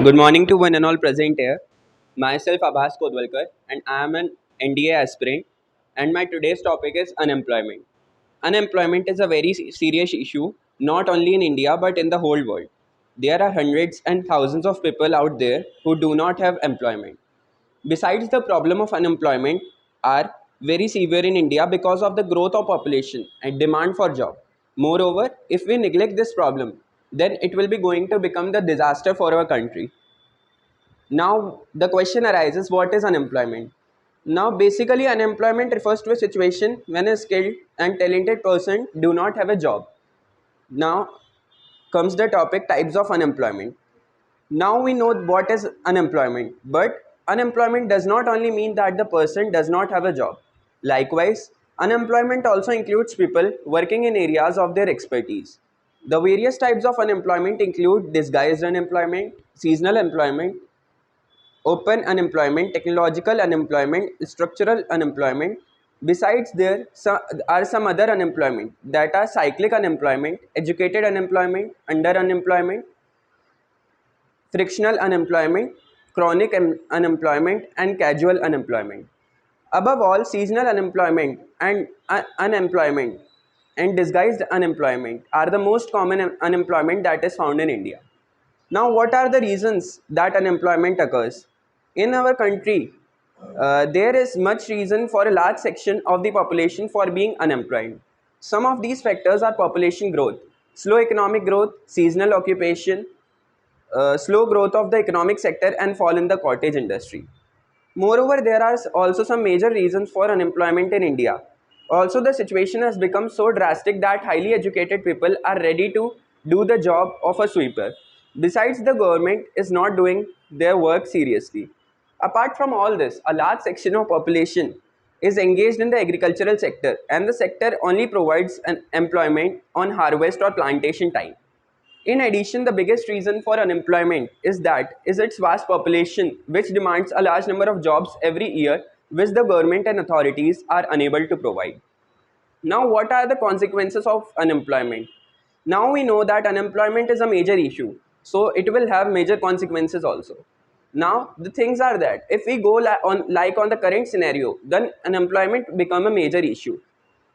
Good morning to one and all present here. Myself Abbas Kodwalkar and I am an NDA aspirant and my today's topic is unemployment. Unemployment is a very serious issue not only in India but in the whole world. There are hundreds and thousands of people out there who do not have employment. Besides, the problem of unemployment are very severe in India because of the growth of population and demand for job. Moreover, if we neglect this problem, then it will be going to become the disaster for our country. Now, the question arises, what is unemployment? Now, basically, unemployment refers to a situation when a skilled and talented person do not have a job. Now comes the topic types of unemployment. Now we know what is unemployment, but unemployment does not only mean that the person does not have a job. Likewise, unemployment also includes people working in areas of their expertise. The various types of unemployment include disguised unemployment, seasonal employment, open unemployment, technological unemployment, structural unemployment. Besides, there are some other unemployment that are cyclic unemployment, educated unemployment, under unemployment, frictional unemployment, chronic unemployment, and casual unemployment. Above all, seasonal unemployment and unemployment and disguised unemployment are the most common unemployment that is found in India. Now, what are the reasons that unemployment occurs? In our country, there is much reason for a large section of the population for being unemployed. Some of these factors are population growth, slow economic growth, seasonal occupation, slow growth of the economic sector, and fall in the cottage industry. Moreover, there are also some major reasons for unemployment in India. Also, the situation has become so drastic that highly educated people are ready to do the job of a sweeper. Besides, the government is not doing their work seriously. Apart from all this, a large section of population is engaged in the agricultural sector, and the sector only provides an employment on harvest or plantation time. In addition, the biggest reason for unemployment is its vast population, which demands a large number of jobs every year, which the government and authorities are unable to provide. Now, what are the consequences of unemployment? Now we know that unemployment is a major issue, so it will have major consequences also. Now the things are that if we go on the current scenario, then unemployment become a major issue.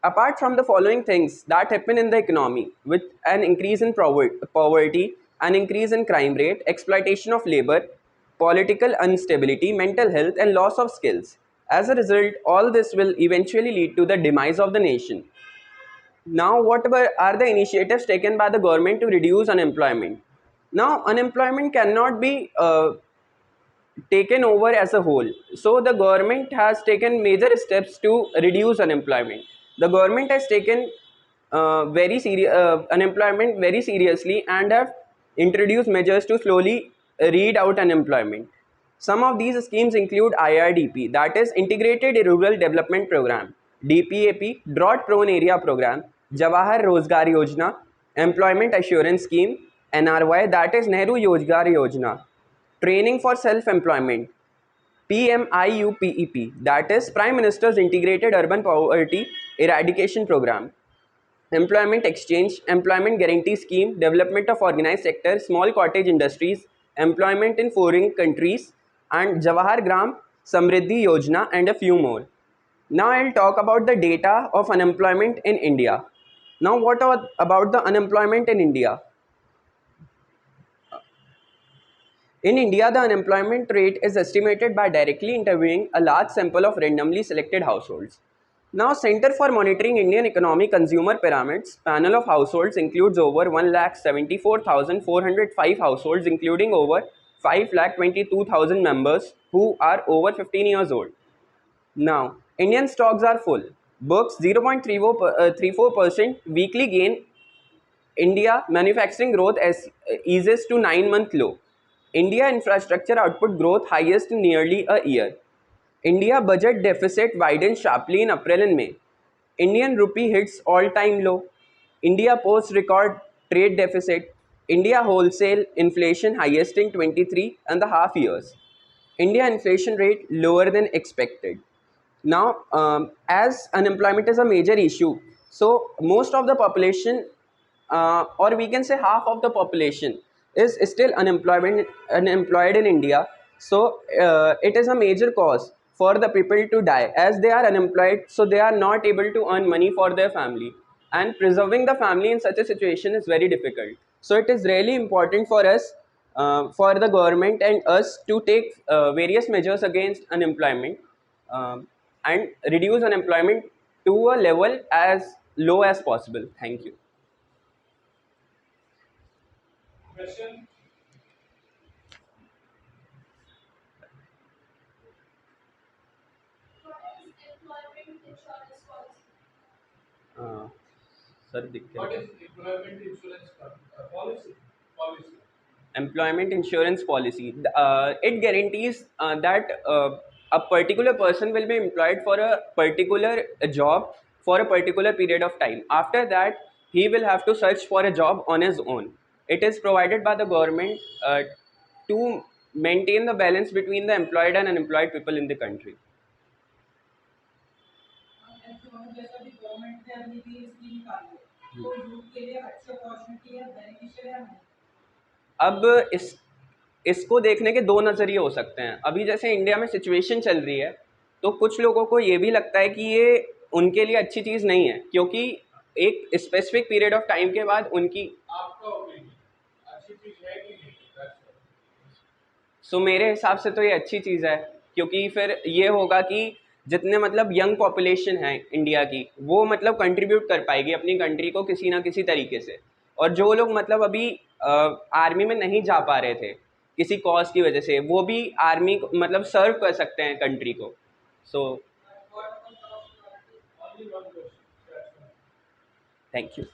Apart from the following things that happen in the economy, with an increase in poverty, an increase in crime rate, exploitation of labor, political instability, mental health, and loss of skills. As a result, all this will eventually lead to the demise of the nation. Now, what are the initiatives taken by the government to reduce unemployment? Now, unemployment cannot be taken over as a whole. So, the government has taken major steps to reduce unemployment. The government has taken unemployment very seriously and have introduced measures to slowly read out unemployment. Some of these schemes include IRDP, that is Integrated Rural Development Program, DPAP, Drought Prone Area Program, Jawahar Rozgar Yojana, Employment Assurance Scheme, NRY, that is Nehru Rozgar Yojana, Training for Self-Employment, PMIUPEP, that is Prime Minister's Integrated Urban Poverty Eradication Program, Employment Exchange, Employment Guarantee Scheme, Development of Organized Sector, Small Cottage Industries, Employment in Foreign Countries, and Jawahar Gram Samriddhi Yojana, and a few more. Now I'll talk about the data of unemployment in India. Now what about the unemployment in India? In India, the unemployment rate is estimated by directly interviewing a large sample of randomly selected households. Now, Center for Monitoring Indian Economy Consumer Pyramids panel of households includes over 1,74,405 households, including over 5,22,000 members who are over 15 years old. Now, Indian stocks are full. Books 0.34% weekly gain. India manufacturing growth eases to 9-month low. India infrastructure output growth highest in nearly a year. India budget deficit widens sharply in April and May. Indian rupee hits all-time low. India posts record trade deficit. India wholesale inflation highest in 23 and a half years. India inflation rate lower than expected. Now, as unemployment is a major issue, so most of the population, or we can say half of the population, is still unemployed in India. So it is a major cause for the people to die as they are unemployed. So they are not able to earn money for their family, and preserving the family in such a situation is very difficult. So it is really important for us, for the government and us, to take various measures against unemployment, um, and reduce unemployment to a level as low as possible. Thank you. Uh, Sir, employment insurance policy. It guarantees that a particular person will be employed for a particular job for a particular period of time. After that, he will have to search for a job on his own. It is provided by the government to maintain the balance between the employed and unemployed people in the country. अब इसको देखने के दो नज़रिए हो सकते हैं। अभी जैसे इंडिया में सिचुएशन चल रही है, तो कुछ लोगों को ये भी लगता है कि ये उनके लिए अच्छी चीज़ नहीं है, क्योंकि एक स्पेसिफिक पीरियड ऑफ टाइम के बाद उनकी सो मेरे हिसाब से तो ये अच्छी चीज़ है, क्योंकि फिर ये होगा कि जितने मतलब यंग पॉपुलेशन है इंडिया की, वो मतलब कंट्रीब्यूट कर पाएगी अपनी कंट्री को किसी ना किसी तरीके से। और जो लोग मतलब अभी आर्मी में नहीं जा पा रहे थे किसी कॉज की वजह से, वो भी आर्मी मतलब सर्व कर सकते हैं कंट्री को। So thank you.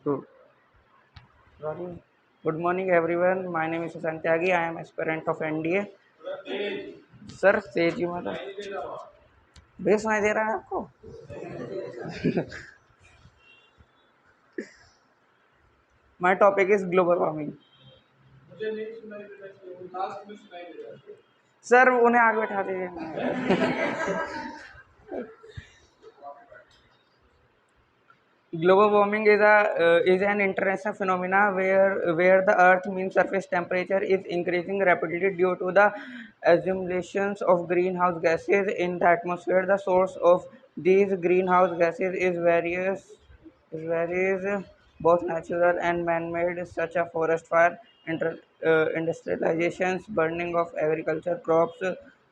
Good. Sorry. Good morning, everyone. My name is Susan Tyagi. I am aspirant of NDA. Sir तेजी मतलब बेस सुनाई दे रहा है आपको? My topic is global warming. Sir उन्हें आगे बैठा दीजिए। Global warming is an international phenomena where the Earth mean surface temperature is increasing rapidly due to the accumulations of greenhouse gases in the atmosphere. The source of these greenhouse gases is both natural and man-made, such as forest fire, industrializations, burning of agriculture crops,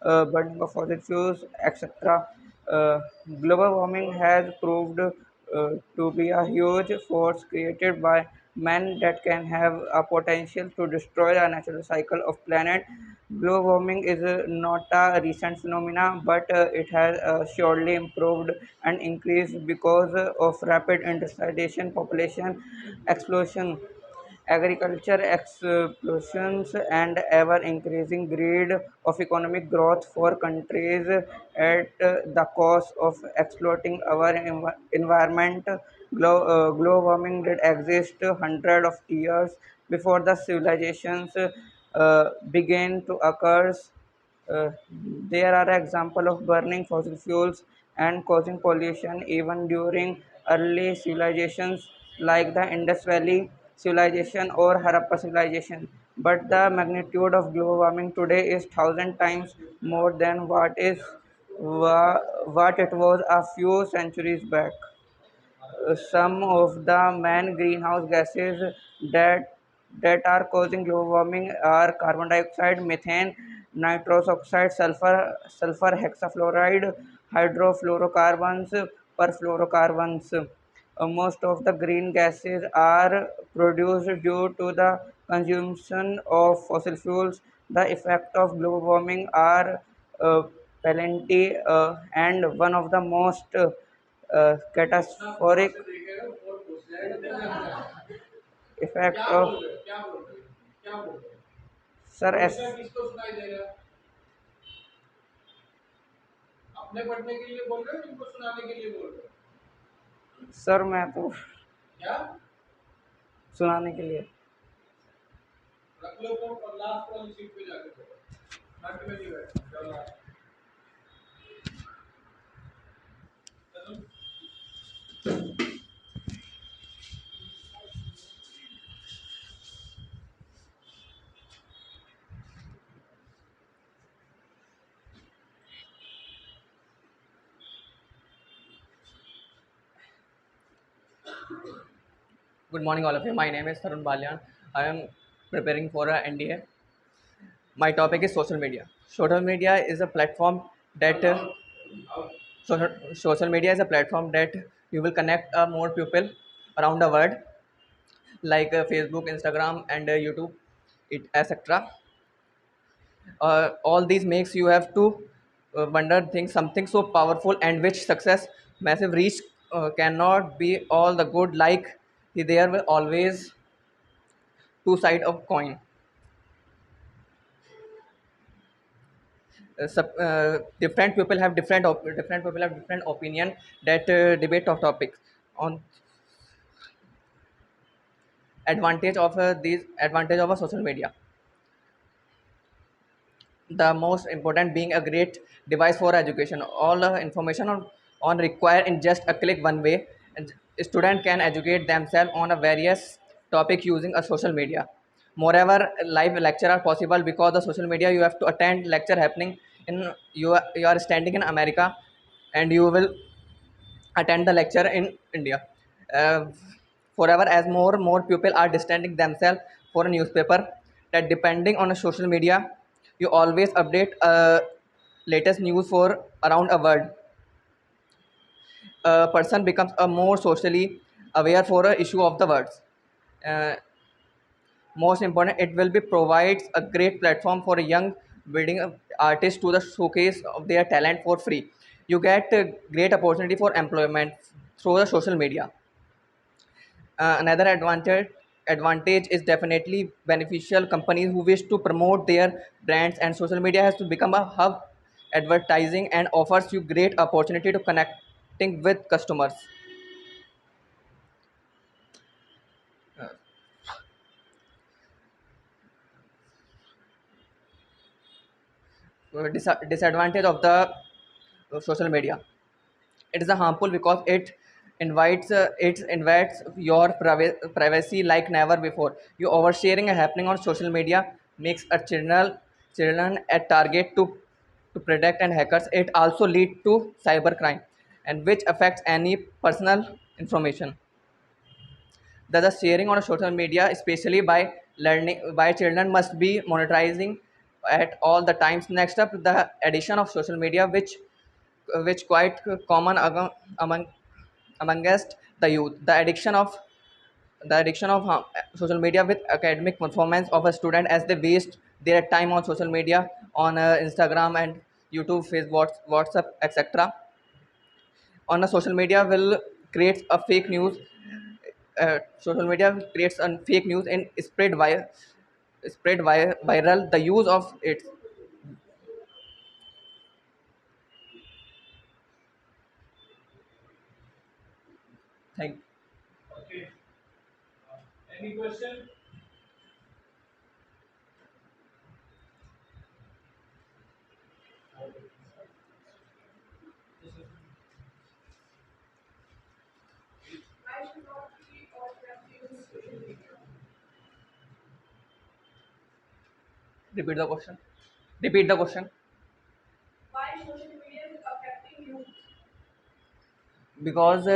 burning of fossil fuels, etc. Uh, Global warming has proved to be a huge force created by man that can have a potential to destroy the natural cycle of planet. Global warming is not a recent phenomena, but it has surely improved and increased because of rapid industrialization, population explosion, agriculture explosions, and ever increasing greed of economic growth for countries at the cost of exploiting our environment. Global warming did exist hundreds of years before the civilizations began to occur. uh, there are examples of burning fossil fuels and causing pollution even during early civilizations like the Indus Valley civilization or Harappa civilization. But the magnitude of global warming today is thousand times more than what it was a few centuries back. Some of the main greenhouse gases that that are causing global warming are carbon dioxide, methane, nitrous oxide, sulfur hexafluoride, hydrofluorocarbons, perfluorocarbons. Most of the green gases are produced due to the consumption of fossil fuels. The effect of global warming are uh, plenty, and one of the most catastrophic effect of sir as sir मैं तो सुनाने के लिए। Good morning, all of you. My name is Tarun Balyan. I am preparing for a NDA. My topic is social media. Social media is a platform that social media is a platform that you will connect more people around the world, like Facebook, Instagram, and YouTube, etc. All these makes you have to wonder things something so powerful and which success massive reach cannot be all the good like there will always two side of coin. Different people have different people have different opinion that debate of topics on advantage of these advantage of a social media. The most important being a great device for education. All information on require in just a click one way, and student can educate themselves on a various topic using a social media. Moreover, live lecture are possible because the social media you have to attend lecture happening in you are standing in America and you will attend the lecture in India. Uh, Forever, as more people are distancing themselves for a newspaper, that depending on a social media, you always update latest news for around a world. A person becomes a more socially aware for a issue of the words. Uh, Most important, it will be provides a great platform for a young building artist to the showcase of their talent for free. You get a great opportunity for employment through the social media. Another advantage is definitely beneficial. Companies who wish to promote their brands and social media has to become a hub advertising and offers you great opportunity to connecting with customers. Disadvantage of the social media, it is a harmful because it invites your privacy like never before. You oversharing happening on social media makes a children a target to protect and hackers. It also lead to cybercrime and which affects any personal information. The sharing on social media, especially by learning by children, must be monitoring at all the times. Next up, the addition of social media, which quite common amongst the youth. The addiction of social media with academic performance of a student as they waste their time on social media on Instagram and YouTube, Facebook, WhatsApp, etc. On a social media will create a fake news. Social media creates a fake news and viral. The use of it. Thank. Repeat the question. Repeat the question. Because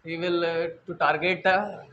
we will to target the.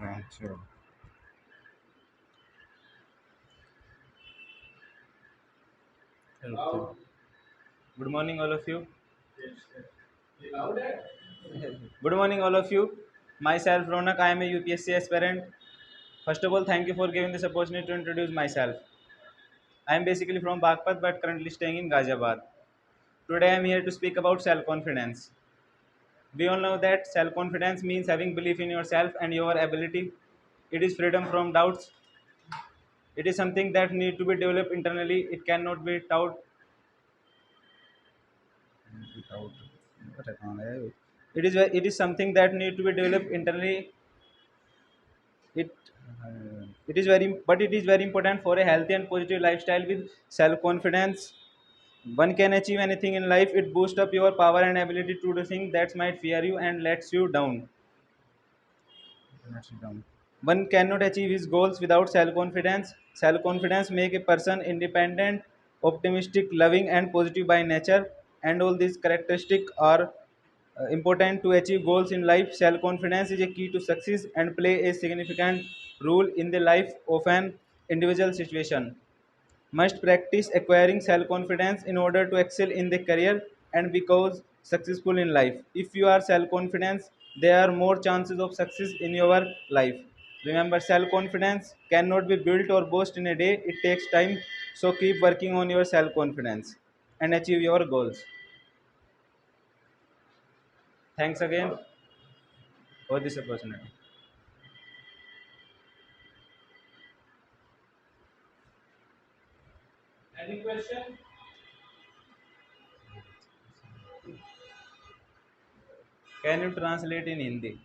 Natural. Healthy. Good morning, all of you. Good morning, all of you. Myself, Ronak. I am a UPSC aspirant. First of all, thank you for giving this opportunity to introduce myself. I am basically from Bagpat but currently staying in Ghaziabad. Today, I am here to speak about self confidence. We all know that self confidence means having belief in yourself and your ability. It is freedom from doubts. It is something that need to be developed internally. It cannot be taught. It is something that need to be developed internally. It it is very important for a healthy and positive lifestyle with self confidence. One can achieve anything in life. It boosts up your power and ability to do things that might fear you and lets you down. One cannot achieve his goals without self-confidence. Self-confidence make a person independent, optimistic, loving, and positive by nature. And all these characteristics are important to achieve goals in life. Self-confidence is a key to success and play a significant role in the life of an individual situation. Must practice acquiring self-confidence in order to excel in the career and become successful in life. If you are self-confident, there are more chances of success in your life. Remember, self-confidence cannot be built or boast in a day. It takes time. So keep working on your self-confidence and achieve your goals. Thanks again for this opportunity. Can you translate in Hindi?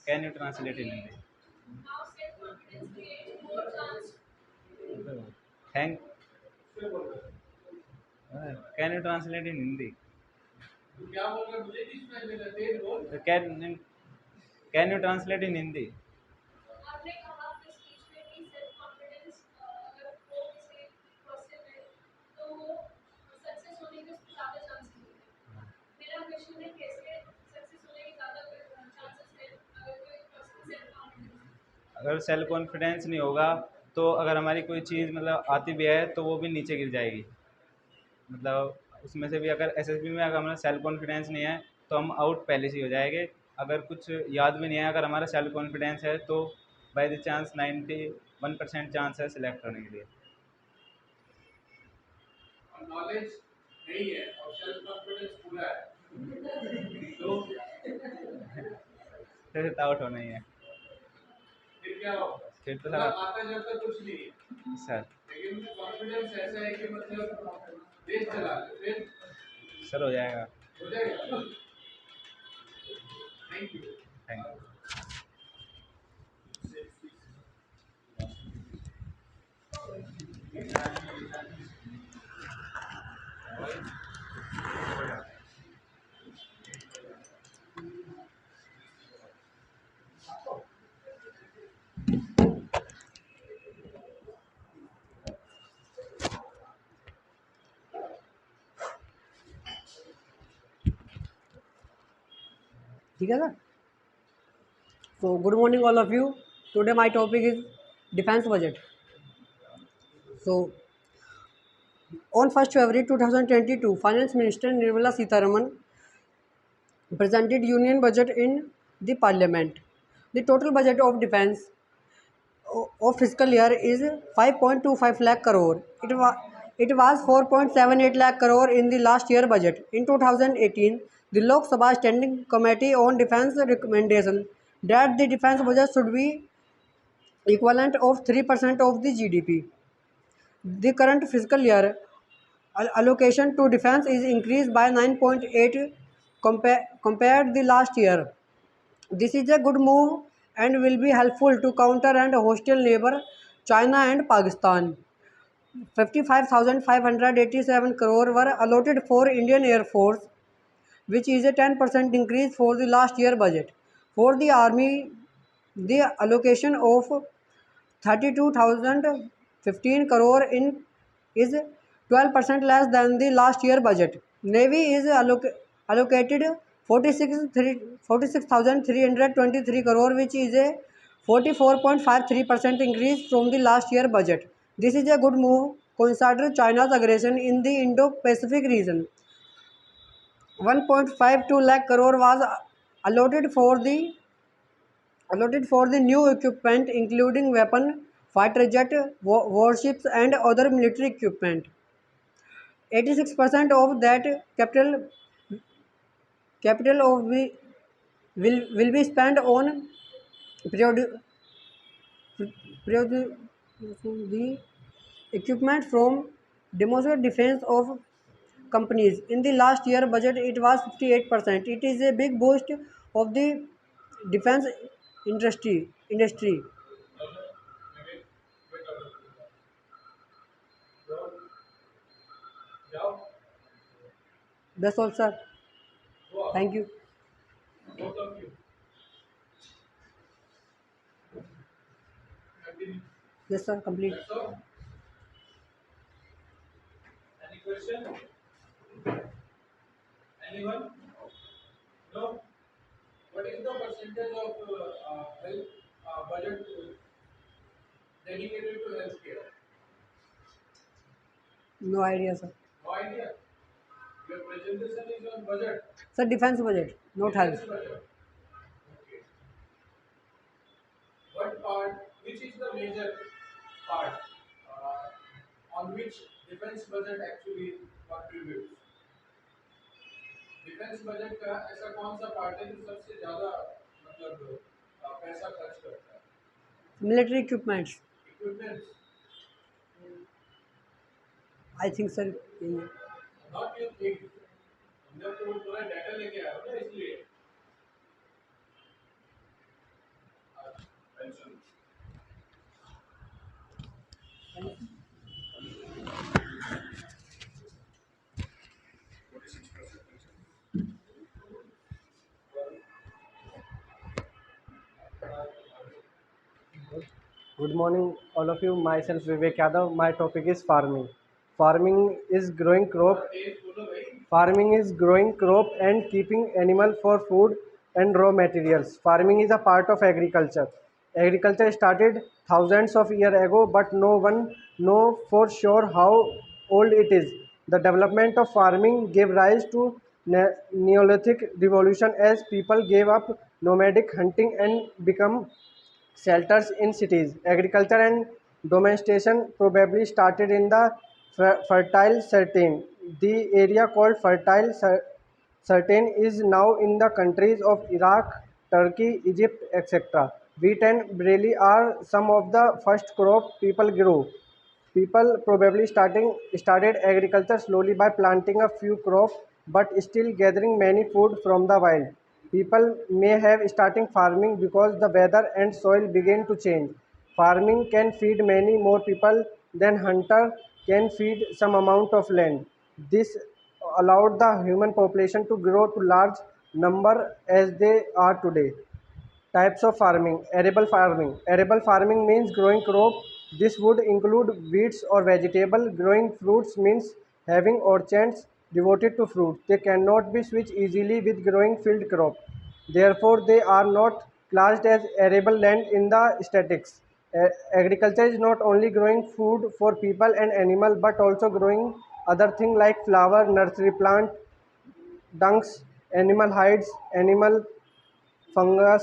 Can you translate in Hindi? Thank. Can you translate in Hindi? Can Can you translate in Hindi? अगर self confidence नहीं होगा तो अगर हमारी कोई चीज़ मतलब आती भी है तो वो भी नीचे गिर जाएगी। मतलब उसमें से भी अगर एसएसबी में अगर हमारा सेल्फ कॉन्फिडेंस नहीं है तो हम आउट पहले से ही हो जाएंगे। अगर कुछ याद भी नहीं है, अगर हमारा सेल्फ कॉन्फिडेंस है तो बाय द चांस 91% चांस है सिलेक्ट होने के लिए। फिर आउट होना ही है। फिर तो सर सर हो जाएगा। Thank you. ठीक है sir. So good morning all of you. Today my topic is defense budget. So on 1st February 2022, Finance Minister Nirmala Sitharaman presented Union budget in the Parliament. The total budget of defense of fiscal year is 5.25 lakh crore. It was 4.78 lakh crore in the last year budget. In 2018, the Lok Sabha Standing Committee on Defence recommendation that the defence budget should be equivalent of 3% of the GDP. The current fiscal year allocation to defence is increased by 9.8 compared the last year. This is a good move and will be helpful to counter and hostile neighbor China and Pakistan. 55,587 crore were allotted for Indian Air Force, which is a 10% increase for the last year budget. For the Army, the allocation of 32,015 crore is 12% less than the last year budget. Navy is allocated 46,323 crore, which is a 44.53% increase from the last year budget. This is a good move considering China's aggression in the Indo-Pacific region. 1.52 lakh crore was allotted for the new equipment, including weapon, fighter jet, warships, and other military equipment. 86% of that capital of will be spent on produ- produ- the equipment from domestic defense of companies. In the last year budget, it was 58%. It is a big boost of the defense industry. That's all, sir. Thank you. Yes, sir. Complete. No idea, sir. Sir, defense budget, not health. Military equipments. I think, sir. Good morning, all of you. Myself Vivek Yadav. My topic is farming. Farming is growing crop. Farming is growing crop and keeping animal for food and raw materials. Farming is a part of agriculture. Agriculture started thousands of years ago, but no one know for sure how old it is. The development of farming gave rise to Neolithic revolution as people gave up nomadic hunting and become shelters in cities. Agriculture and domestication probably started in the Fertile Cerdane. The area called Fertile Cerdane is now in the countries of Iraq, Turkey, Egypt, etc. Wheat and barley are some of the first crop people grew. People probably started agriculture slowly by planting a few crops but still gathering many food from the wild. People may have starting farming because the weather and soil began to change. Farming can feed many more people than hunter can feed some amount of land. This allowed the human population to grow to large number as they are today. Types of farming. Arable farming. Arable farming means growing crop. This would include weeds or vegetable. Growing fruits means having orchards devoted to fruit. They cannot be switched easily with growing field crop. Therefore, they are not classed as arable land in the statistics. Agriculture is not only growing food for people and animal but also growing other things like flower, nursery plant, dunks, animal hides, animal fungi,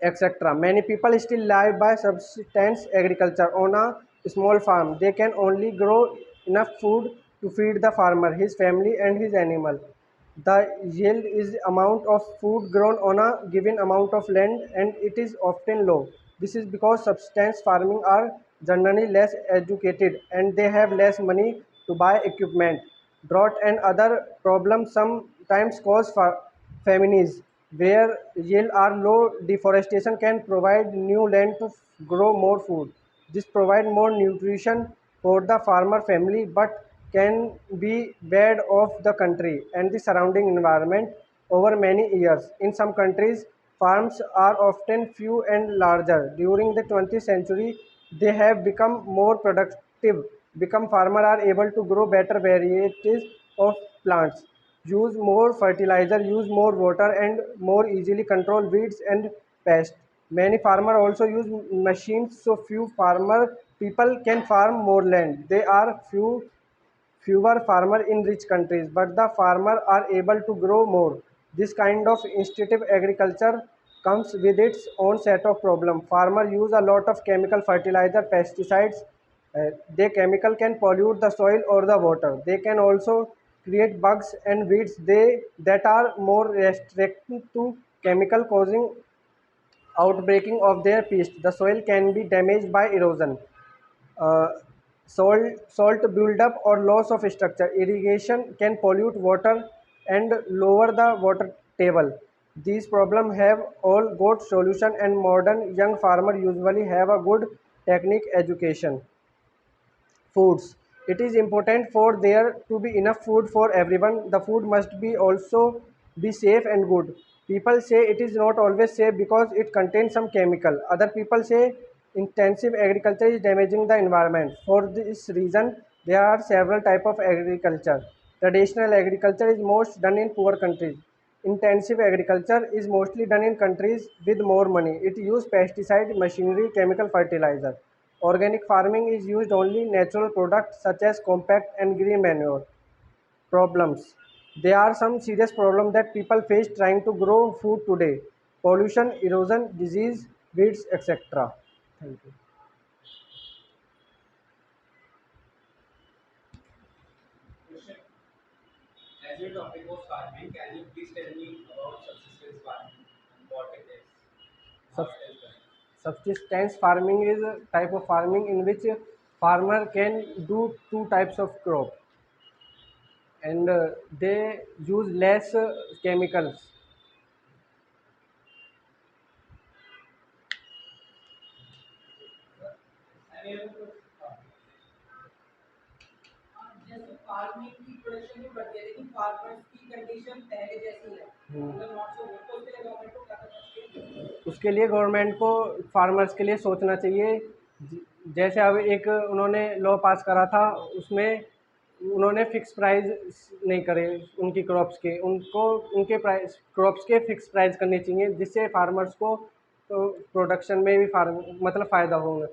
etc. Many people still live by subsistence agriculture on a small farm. They can only grow enough food to feed the farmer, his family, and his animal. The yield is the amount of food grown on a given amount of land, and it is often low. This is because subsistence farming are generally less educated and they have less money to buy equipment. Drought and other problems sometimes cause famines. Where yield are low, deforestation can provide new land to grow more food. This provide more nutrition for the farmer family, but can be bad of the country and the surrounding environment over many years. In some countries, farms are often few and larger. During the 20th century, they have become more productive. Become farmer are able to grow better varieties of plants, use more fertilizer, use more water, and more easily control weeds and pests. Many farmers also use machines, so few farmer people can farm more land. There are fewer farmers in rich countries, but the farmers are able to grow more. This kind of instinctive agriculture comes with its own set of problems. Farmers use a lot of chemical fertilizer, pesticides. They chemical can pollute the soil or the water. They can also create bugs and weeds that are more restricted to chemical, causing outbreaking of their pests. The soil can be damaged by erosion, uh, salt buildup, or loss of structure. Irrigation can pollute water and lower the water table. These problems have all got solution, and modern young farmer usually have a good technique education. Foods. It is important for there to be enough food for everyone. The food must be also be safe and good. People say it is not always safe because it contains some chemical. Other people say intensive agriculture is damaging the environment. For this reason, there are several type of agriculture. Traditional agriculture is most done in poor countries. Intensive agriculture is mostly done in countries with more money. It uses pesticide, machinery, chemical fertilizer. Organic farming is used only natural products such as compact and green manure. Problems. There are some serious problems that people face trying to grow food today. Pollution, erosion, disease, weeds, etc. Thank you. As your topic was farming, can you please tell me about subsistence farming and what it is, how Sub- it is done? Subsistence farming is a type of farming in which farmer can do two types of crop, and they use less chemicals. जैसे farming की production भी बढ़ गई है, लेकिन farmers की condition पहले जैसी है, मतलब नॉट सो गुड। तो उसके लिए गवर्नमेंट को क्या करना चाहिए? उसके लिए गवर्नमेंट को फार्मर्स के लिए सोचना चाहिए। जैसे अब एक उन्होंने लॉ पास करा था, उसमें उन्होंने फिक्स प्राइस नहीं करे उनकी क्रॉप्स के, उनको उनके प्राइस क्रॉप्स के फिक्स प्राइस करने चाहिए, जिससे फार्मर्स को तो प्रोडक्शन में भी फार्म मतलब फ़ायदा होगा।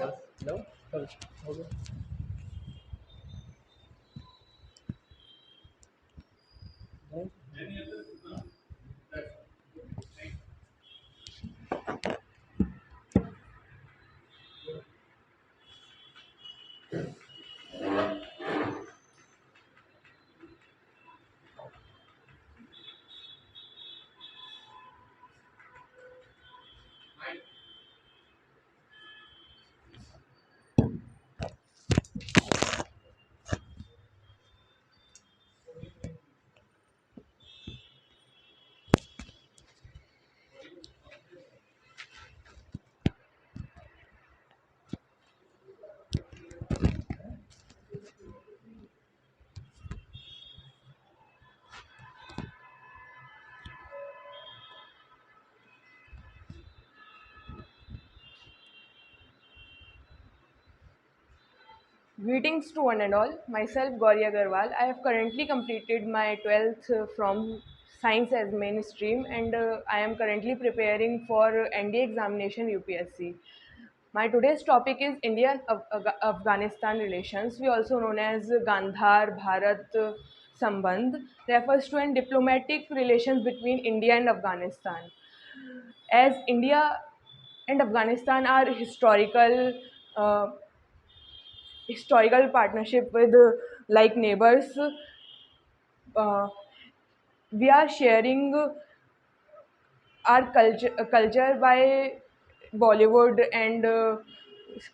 हेलो, चल, हो गया। Greetings to one and all. Myself Gauri Agarwal. I have currently completed my 12th from Science as mainstream, and I am currently preparing for NDA examination UPSC. My today's topic is India and Afghanistan relations. We also known as Gandhar Bharat Sambandh, refers to an diplomatic relations between India and Afghanistan. As India and Afghanistan are historical uh, historical partnership with like neighbors. Uh, we are sharing our culture by Bollywood and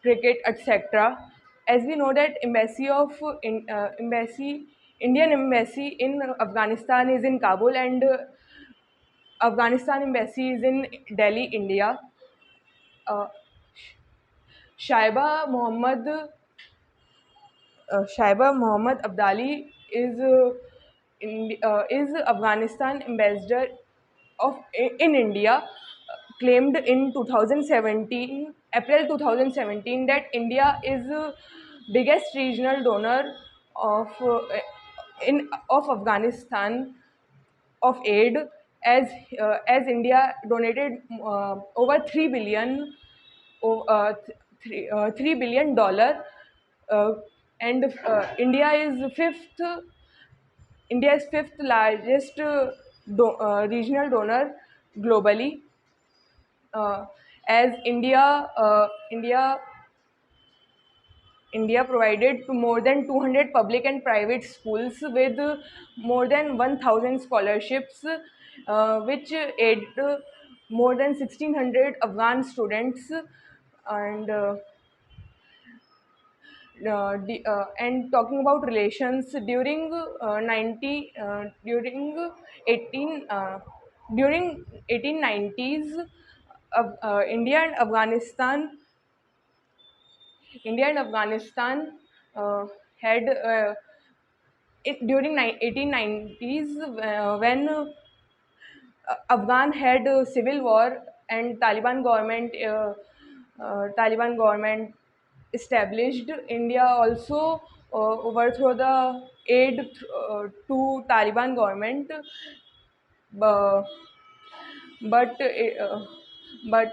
cricket, etc. As we know that Indian embassy in Afghanistan is in Kabul, and Afghanistan embassy is in Delhi, India. Uh, Shaiba Mohammed Shaiba Mohammed Abdali is Afghanistan ambassador in India. Claimed in 2017, April 2017, that India is biggest regional donor of Afghanistan of aid, as India donated over 3 billion, $3 billion, uh, and India is fifth largest regional donor globally. Uh, as India provided to more than 200 public and private schools with more than 1,000 scholarships, which aid more than 1,600 Afghan students, and talking about relations during 18 during 1890s, uh, India and Afghanistan India and Afghanistan had during 1890s, when Afghan had civil war and Taliban government established. India also overthrew the aid to Taliban government, uh, but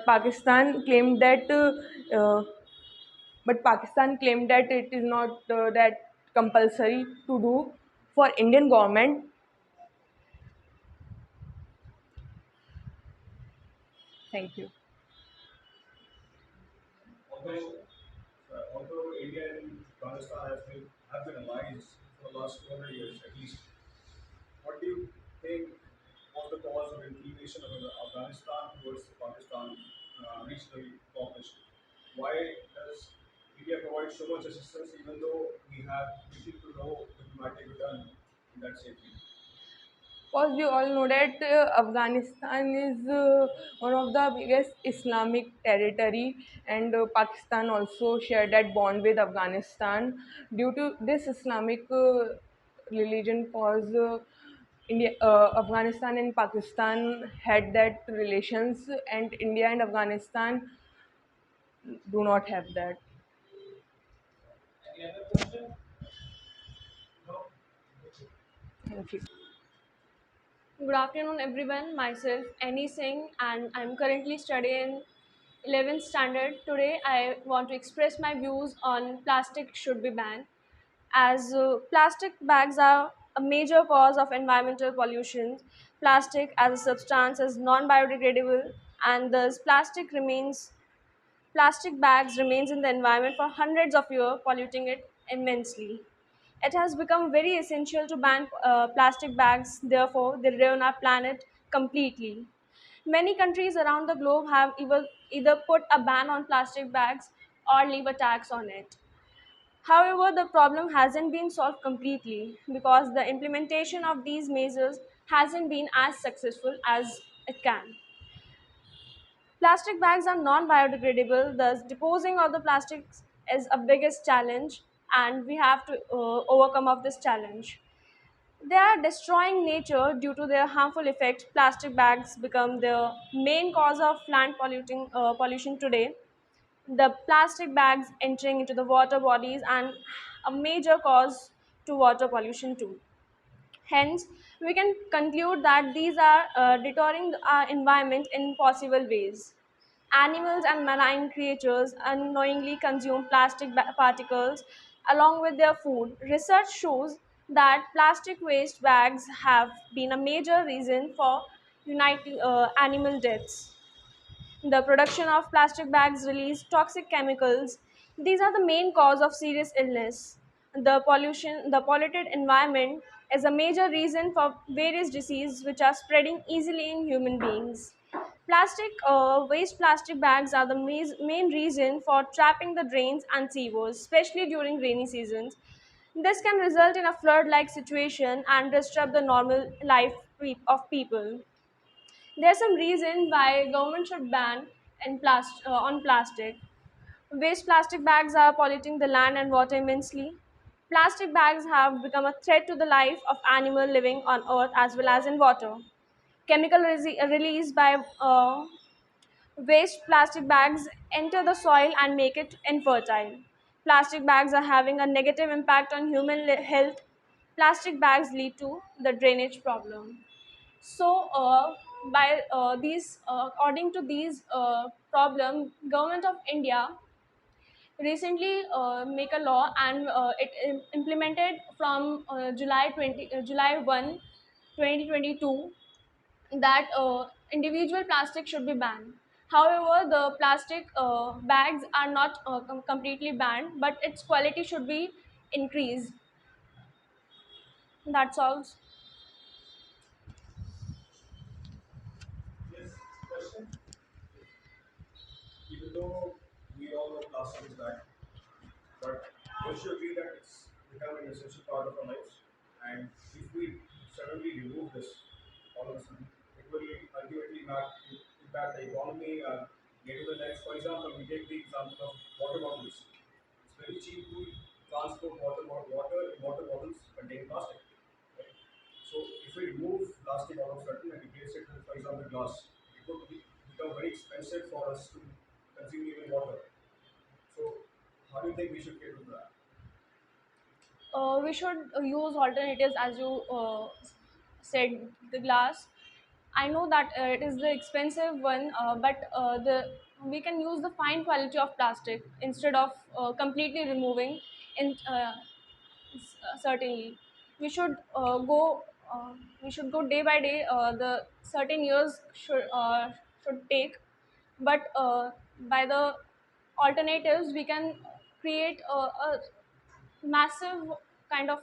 Pakistan claimed that it is not that compulsory to do for Indian government. Thank you. Although India and Afghanistan have been allies for the last 200 years at least, what do you think was the cause of inclination of Afghanistan towards the Pakistan regional cooperation? Why does India provide so much assistance even though we have little to no diplomatic return in that same field? Because we all know that Afghanistan is one of the biggest Islamic territory, and Pakistan also shared that bond with Afghanistan. Due to this Islamic religion, cause Afghanistan and Pakistan had that relations, and India and Afghanistan do not have that. Thank you. Good afternoon, everyone. Myself, Annie Singh, and I'm currently studying 11th standard. Today, I want to express my views on plastic should be banned, as plastic bags are a major cause of environmental pollution. Plastic as a substance is non-biodegradable, and thus plastic bags remains in the environment for hundreds of years, polluting it immensely. It has become very essential to ban plastic bags, therefore, they ruin our planet completely. Many countries around the globe have either put a ban on plastic bags or leave a tax on it. However, the problem hasn't been solved completely because the implementation of these measures hasn't been as successful as it can. Plastic bags are non-biodegradable, thus disposing of the plastics is a biggest challenge, and we have to overcome of this challenge. They are destroying nature due to their harmful effect. Plastic bags become the main cause of pollution today. The plastic bags entering into the water bodies and a major cause to water pollution too. Hence, we can conclude that these are deterring our environment in possible ways. Animals and marine creatures unknowingly consume particles along with their food. Research shows that plastic waste bags have been a major reason for animal deaths. The production of plastic bags release toxic chemicals These are the main cause of serious illness. The pollution, the polluted environment is a major reason for various diseases which are spreading easily in human beings. Waste plastic bags are the main reason for trapping the drains and sewers, especially during rainy seasons. This can result in a flood-like situation and disrupt the normal life of people. There's some reason why government should ban on plastic. Waste plastic bags are polluting the land and water immensely. Plastic bags have become a threat to the life of animals living on earth as well as in water. Released by waste plastic bags enter the soil and make it infertile. Plastic bags are having a negative impact on human health. Plastic bags lead to the drainage problem. So, by these, according to these problem, Government of India recently make a law and implemented from July 1, 2022, that individual plastic should be banned. However, the plastic bags are not completely banned, but its quality should be increased. That's all. Yes, question. Even though we all know plastic is bad, but don't you agree that it's become an essential part of our lives? And if we suddenly remove this all of a sudden, it will ultimately impact the economy, day-to-day life. For example, we take the example of water bottles. It's very cheap to transport water in water bottles containing plastic. Right? So if we remove plastic all of a sudden and replace it with, for example, glass, it would become very expensive for us to consume even water. So how do you think we should get into that? We should use alternatives, as you said, the glass. I know that it is the expensive one, but the we can use the fine quality of plastic instead of completely removing. In Certainly, we should we should go day by day. The certain years should take, but by the alternatives we can create a massive kind of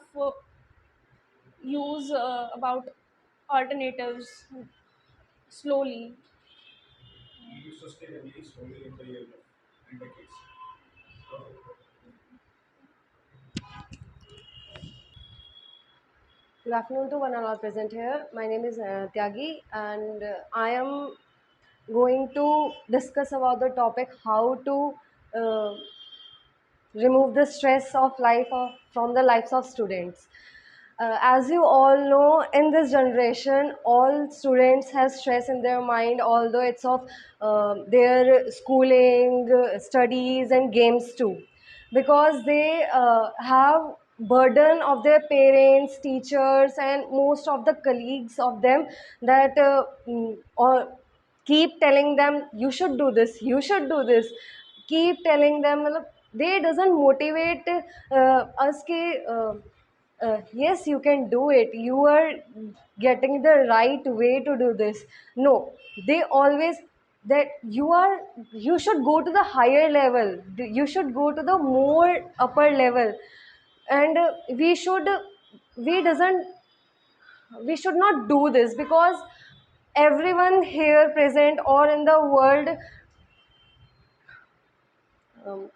use about alternatives slowly. We use sustainably slowly in the years and decades. Okay. Good afternoon to one and all present here. My name is Tyagi, and I am going to discuss about the topic how to uh, remove the stress of life from the lives of students. As you all know, in this generation, all students have stress in their mind, although it's of their schooling, studies, and games too, because they have burden of their parents, teachers, and most of the colleagues of them that or keep telling them you should do this, you should do this, keep telling them मतलब, they doesn't motivate us कि yes, you can do it, you are getting the right way to do this. No, they always that you should go to the higher level, you should go to the more upper level, and we doesn't we should not do this because everyone here present or in the world um,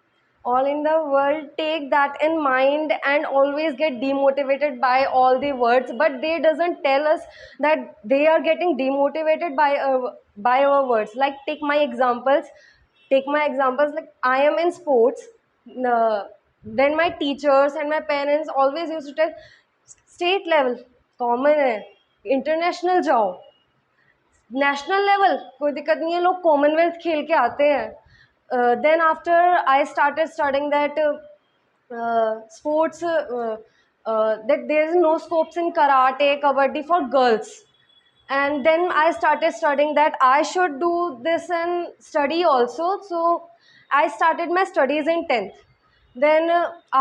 all in the world take that in mind and always get demotivated by all the words, but they doesn't tell us that they are getting demotivated by our words. Like take my examples, like I am in sports, uh, then my teachers and my parents always used to tell state level common है, international जाओ, national level कोई दिक्कत नहीं है, लोग Commonwealth खेल के आते हैं. Then after I started studying that sports that there is no scopes in karate, kabaddi for girls, and then I started studying that I should do this and study also. So I started my studies in 10th. Then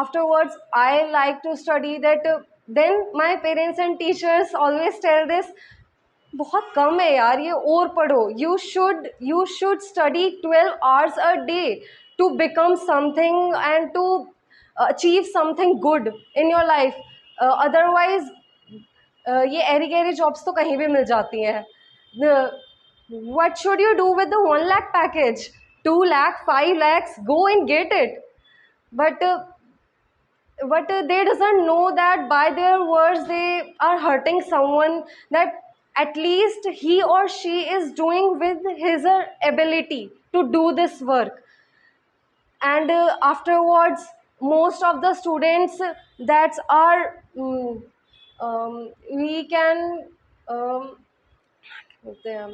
afterwards I like to study that. Then my parents and teachers always tell this, बहुत कम है यार ये और पढ़ो, you should study 12 hours a day. to become something and to achieve something good in your life. Otherwise ये एरी Gary jobs तो कहीं भी मिल जाती हैं. What should you do with the 1 lakh package? 2 lakh, 5 lakhs, go and get it. But they doesn't know that by their words they are hurting someone, that at least he or she is doing with his ability to do this work. And afterwards most of the students that are we can बोलते हैं हम,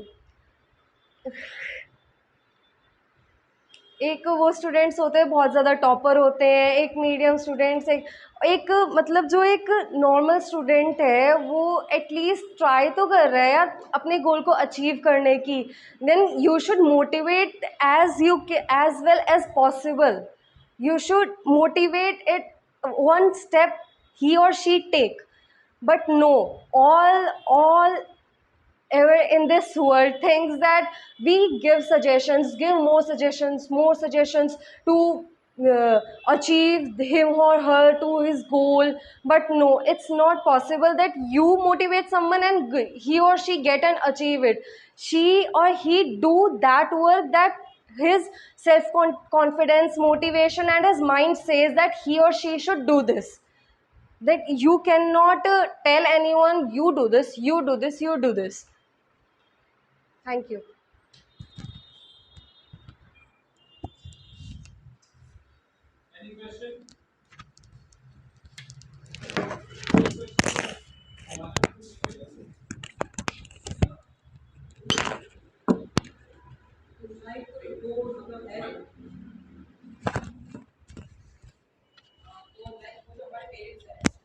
एक वो students होते हैं बहुत ज़्यादा topper होते हैं, एक मीडियम स्टूडेंट्स, एक मतलब जो एक नॉर्मल स्टूडेंट है वो एटलीस्ट ट्राई तो कर रहा है यार अपने गोल को अचीव करने की. Then you should motivate as well as possible. You should motivate it one step he or she take. But no, all ever in this world thinks that we give more suggestions to achieve him or her to his goal. But no, it's not possible that you motivate someone and he or she get and achieve it. She or he do that work that his self confidence, motivation and his mind says that he or she should do this. That you cannot tell anyone you do this, you do this, you do this. Thank you. Any question?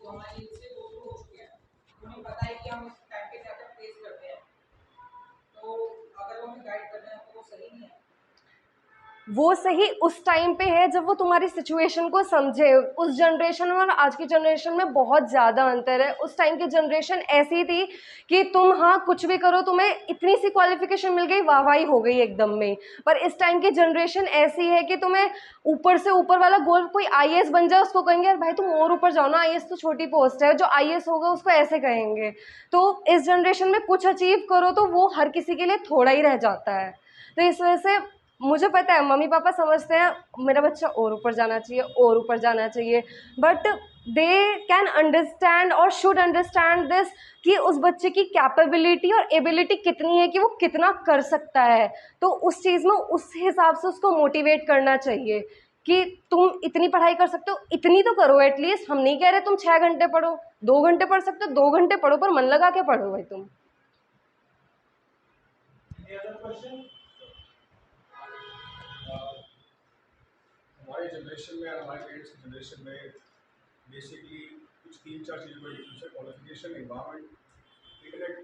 हमारी इससे दो हो चुके हैं, उन्हें पता है कि हम इस टाइम पे क्या क्या फेस करते हैं, तो अगर वो हमें गाइड करना है तो वो सही नहीं है. वो सही उस टाइम पे है जब वो तुम्हारी सिचुएशन को समझे. उस जनरेशन में और आज की जनरेशन में बहुत ज़्यादा अंतर है. उस टाइम की जनरेशन ऐसी थी कि तुम हाँ कुछ भी करो, तुम्हें इतनी सी क्वालिफिकेशन मिल गई, वाहवाही हो गई एकदम में. पर इस टाइम की जनरेशन ऐसी है कि तुम्हें ऊपर से ऊपर वाला गोल, कोई IAS बन जाए उसको कहेंगे यार भाई तुम और ऊपर जाओ ना, IAS तो छोटी पोस्ट है. जो IAS होगा उसको ऐसे कहेंगे. तो इस जनरेशन में कुछ अचीव करो तो वो हर किसी के लिए थोड़ा ही रह जाता है. तो इस वजह से मुझे पता है मम्मी पापा समझते हैं मेरा बच्चा और ऊपर जाना चाहिए, और ऊपर जाना चाहिए. बट दे कैन अंडरस्टैंड और शुड अंडरस्टैंड दिस कि उस बच्चे की कैपेबिलिटी और एबिलिटी कितनी है कि वो कितना कर सकता है. तो उस चीज़ में उस हिसाब से उसको मोटिवेट करना चाहिए कि तुम इतनी पढ़ाई कर सकते हो, इतनी तो करो एटलीस्ट. हम नहीं कह रहे तुम 6 घंटे पढ़ो, 2 घंटे पढ़ सकते हो 2 घंटे पढ़ो, पर मन लगा के पढ़ो भाई तुम. हमारे जनरेशन में और हमारे पेरेंट्स की जनरेशन में बेसिकली कुछ 3-4 चीज़ों का यूज है: qualification, environment, internet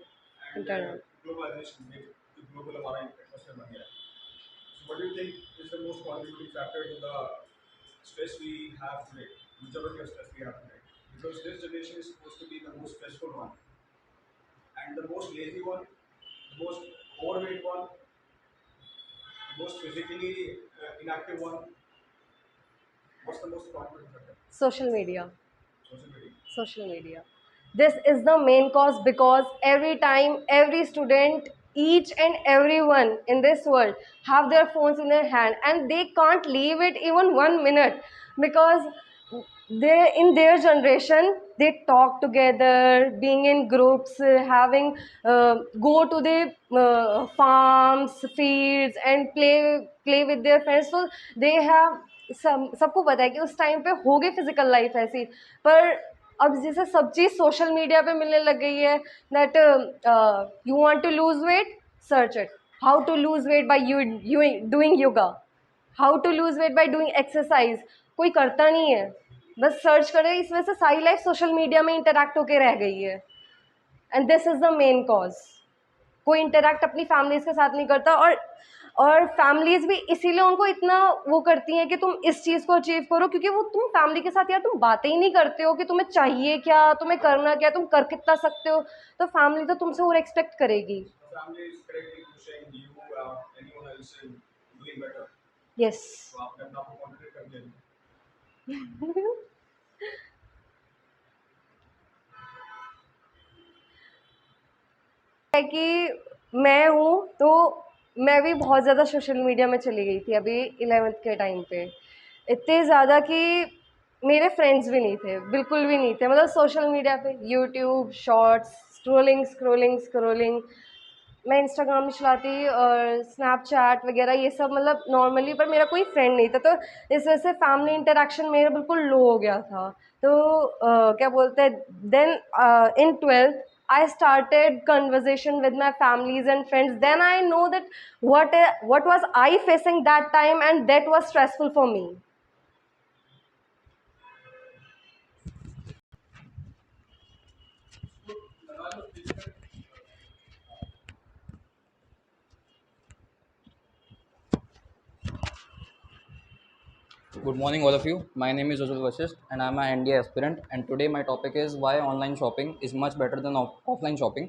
and globalization में जो ग्लोबल हमारा एटमॉस्फेयर बन गया है. So what do you think is the most contributing factor to the stress we have today, majority of stress we have today? Because this generation is supposed to be the most stressful one and the most lazy one, the most overweight one, the most physically inactive one. What's the most contributing factor? Social media. Social media. Social media. This is the main cause, because every time every student, each and everyone in this world have their phones in their hand and they can't leave it even 1 minute, because they in their generation they talk together, being in groups, having go to the farms, fields and play with their friends. So they have सबको पता है कि उस time पे हो गई physical life ऐसी. पर अब जैसे सब चीज़ सोशल मीडिया पे मिलने लग गई है. That you want to lose weight, search it. How to lose weight by you doing yoga, how to lose weight by doing exercise. कोई करता नहीं है, बस सर्च करे. इस वजह से सारी लाइफ सोशल मीडिया में इंटरेक्ट होके रह गई है. And this is the main cause. कोई इंटरेक्ट अपनी फैमिलीज़ के साथ नहीं करता. और फैमिलीज़ भी इसीलिए उनको इतना वो करती हैं कि तुम इस चीज़ को अचीव करो, क्योंकि वो तुम फैमिली के साथ यार तुम बातें ही नहीं करते हो कि तुम्हें चाहिए क्या, तुम्हें करना क्या, तुम कर कितना सकते हो. तो फैमिली तो तुमसे और एक्सपेक्ट करेगी. Family is correctly pushing you, anyone else in doing better. Yes. तो आपने अपना आप को कॉन्ट्रैक्ट कर दिया। है कि मैं हूँ तो मैं भी बहुत ज़्यादा सोशल मीडिया में चली गई थी अभी 11th के टाइम पे, इतने ज़्यादा कि मेरे फ्रेंड्स भी नहीं थे, बिल्कुल भी नहीं थे। मतलब सोशल मीडिया पे YouTube shorts, scrolling scrolling scrolling. मैं इंस्टाग्राम नहीं चलाती और स्नैपचैट वगैरह ये सब, मतलब नॉर्मली, पर मेरा कोई फ्रेंड नहीं था, तो इस वजह से फैमिली इंटरेक्शन मेरा बिल्कुल लो हो गया था। तो क्या बोलते हैं, then in 12th I started conversation with my families and friends. Then I know that what was I facing that time, and that was stressful for me. Good morning, all of you. My name is Ujjwal Vasisht, and I'm an NDA aspirant. And today, my topic is why online shopping is much better than offline shopping.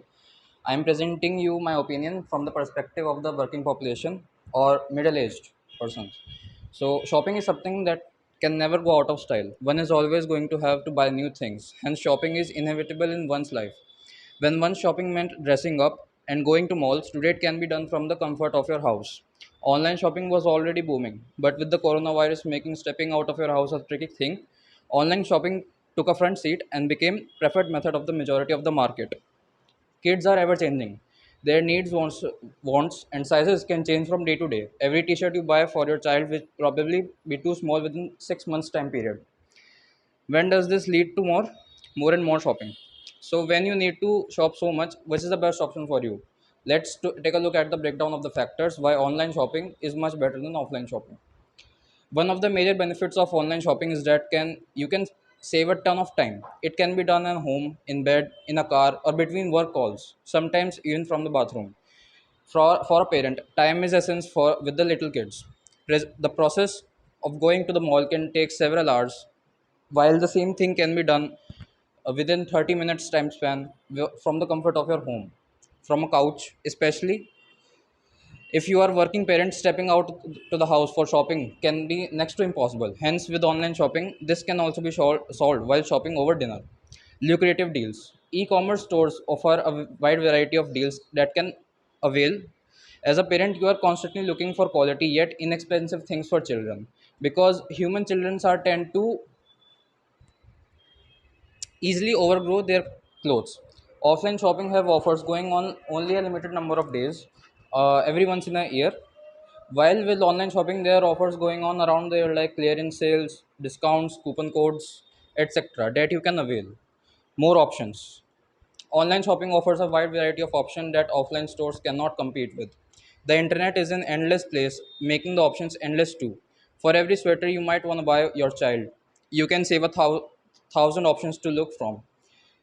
I'm presenting you my opinion from the perspective of the working population or middle-aged persons. So, shopping is something that can never go out of style. One is always going to have to buy new things. Hence, shopping is inevitable in one's life. When once shopping meant dressing up and going to malls, today it can be done from the comfort of your house. Online shopping was already booming, but with the coronavirus making stepping out of your house a tricky thing, online shopping took a front seat and became preferred method of the majority of the market. Kids are ever changing. Their needs, wants, and sizes can change from day to day. Every T-shirt you buy for your child will probably be too small within 6 months time period. When does this lead to more and more shopping? So when you need to shop so much, which is the best option for you? Let's take a look at the breakdown of the factors why online shopping is much better than offline shopping. One of the major benefits of online shopping is that you can save a ton of time. It can be done at home, in bed, in a car, or between work calls, sometimes even from the bathroom. For a parent, time is essence for with the little kids. The process of going to the mall can take several hours, while the same thing can be done within 30 minutes time span from the comfort of your home, from a couch. Especially if you are working parent, stepping out to the house for shopping can be next to impossible. Hence, with online shopping, this can also be solved while shopping over dinner. Lucrative deals. E-commerce stores offer a wide variety of deals that can avail. As a parent, you are constantly looking for quality yet inexpensive things for children, because human children are tend to easily overgrow their clothes. Offline shopping have offers going on only a limited number of days, every once in a year. While with online shopping, there are offers going on around there like clearance sales, discounts, coupon codes, etc. that you can avail. More options. Online shopping offers a wide variety of options that offline stores cannot compete with. The internet is an endless place, making the options endless too. For every sweater you might want to buy your child, you can save thousand options to look from.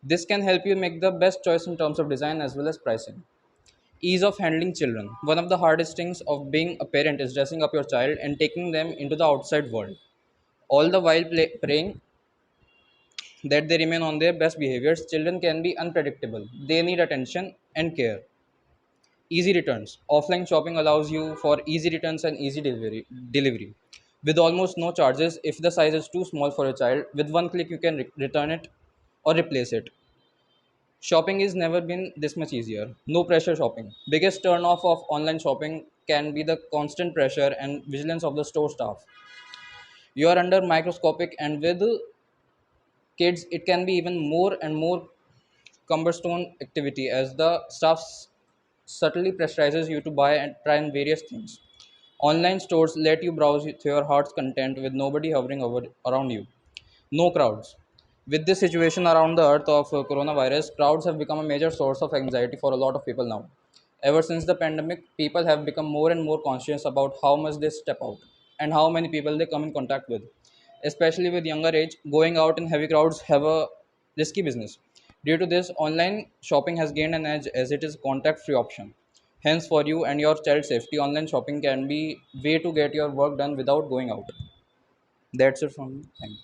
This can help you make the best choice in terms of design as well as pricing. Ease of handling children. One of the hardest things of being a parent is dressing up your child and taking them into the outside world, all the while praying that they remain on their best behaviors. Children can be unpredictable. They need attention and care. Easy returns. Offline shopping allows you for easy returns and easy delivery. With almost no charges if the size is too small for a child. With one click, you can return it or replace it. Shopping is never been this much easier. No pressure shopping. Biggest turn off of online shopping can be the constant pressure and vigilance of the store staff. You are under microscopic, and with kids it can be even more and more cumbersome activity as the staff subtly pressurizes you to buy and try on various things. Online stores let you browse to your heart's content with nobody hovering over around you. No crowds. With this situation around the earth of coronavirus, crowds have become a major source of anxiety for a lot of people now. Ever since the pandemic, people have become more and more conscious about how much they step out and how many people they come in contact with. Especially with younger age, going out in heavy crowds have a risky business. Due to this, online shopping has gained an edge as it is a contact-free option. Hence, for you and your child's safety, online shopping can be way to get your work done without going out. That's it from me. Thank you.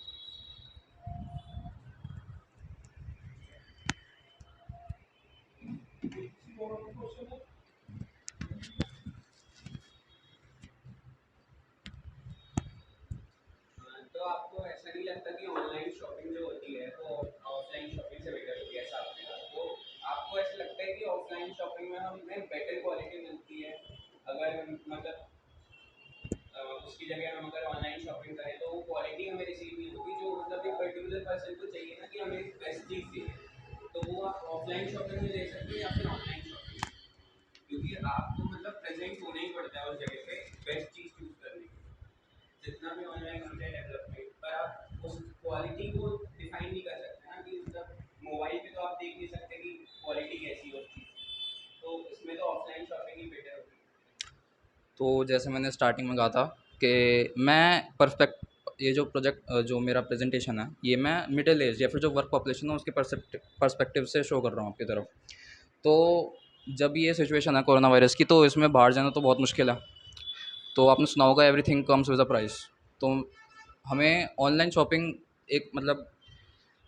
हमें better quality मिलती है अगर हम मतलब उसकी जगह हम अगर ऑनलाइन शॉपिंग करें तो वो क्वालिटी हमें रिसीव नहीं होगी जो मतलब एक पर्टिकुलर पर्सन को चाहिए ना कि हमें बेस्ट चीज़ चाहिए, तो वो आप ऑफलाइन शॉपिंग में ले सकते हो या फिर ऑनलाइन शॉपिंग, क्योंकि आपको मतलब प्रेजेंट होना ही पड़ता है उस जगह पे बेस्ट चीज़ चूज करने के लिए। जितना भी ऑनलाइन होता है डेवलपमेंट, पर आप उस क्वालिटी को डिफाइन नहीं कर सकते ना, कि मतलब मोबाइल पे तो आप देख नहीं सकते कि क्वालिटी कैसी है उस चीज़ की, तो इसमें तो ऑफलाइन शॉपिंग ही बेटर होगी। तो जैसे मैंने स्टार्टिंग में कहा था कि मैं परफेक्ट ये जो प्रोजेक्ट जो मेरा प्रेजेंटेशन है ये मैं मिडिल एज या फिर जो वर्क पॉपुलेशन है उसके पर्सपेक्टिव से शो कर रहा हूँ आपकी तरफ। तो जब ये सिचुएशन है कोरोना वायरस की, तो इसमें बाहर जाना तो बहुत मुश्किल है। तो आपने सुना होगा everything comes with a price. तो हमें ऑनलाइन शॉपिंग एक मतलब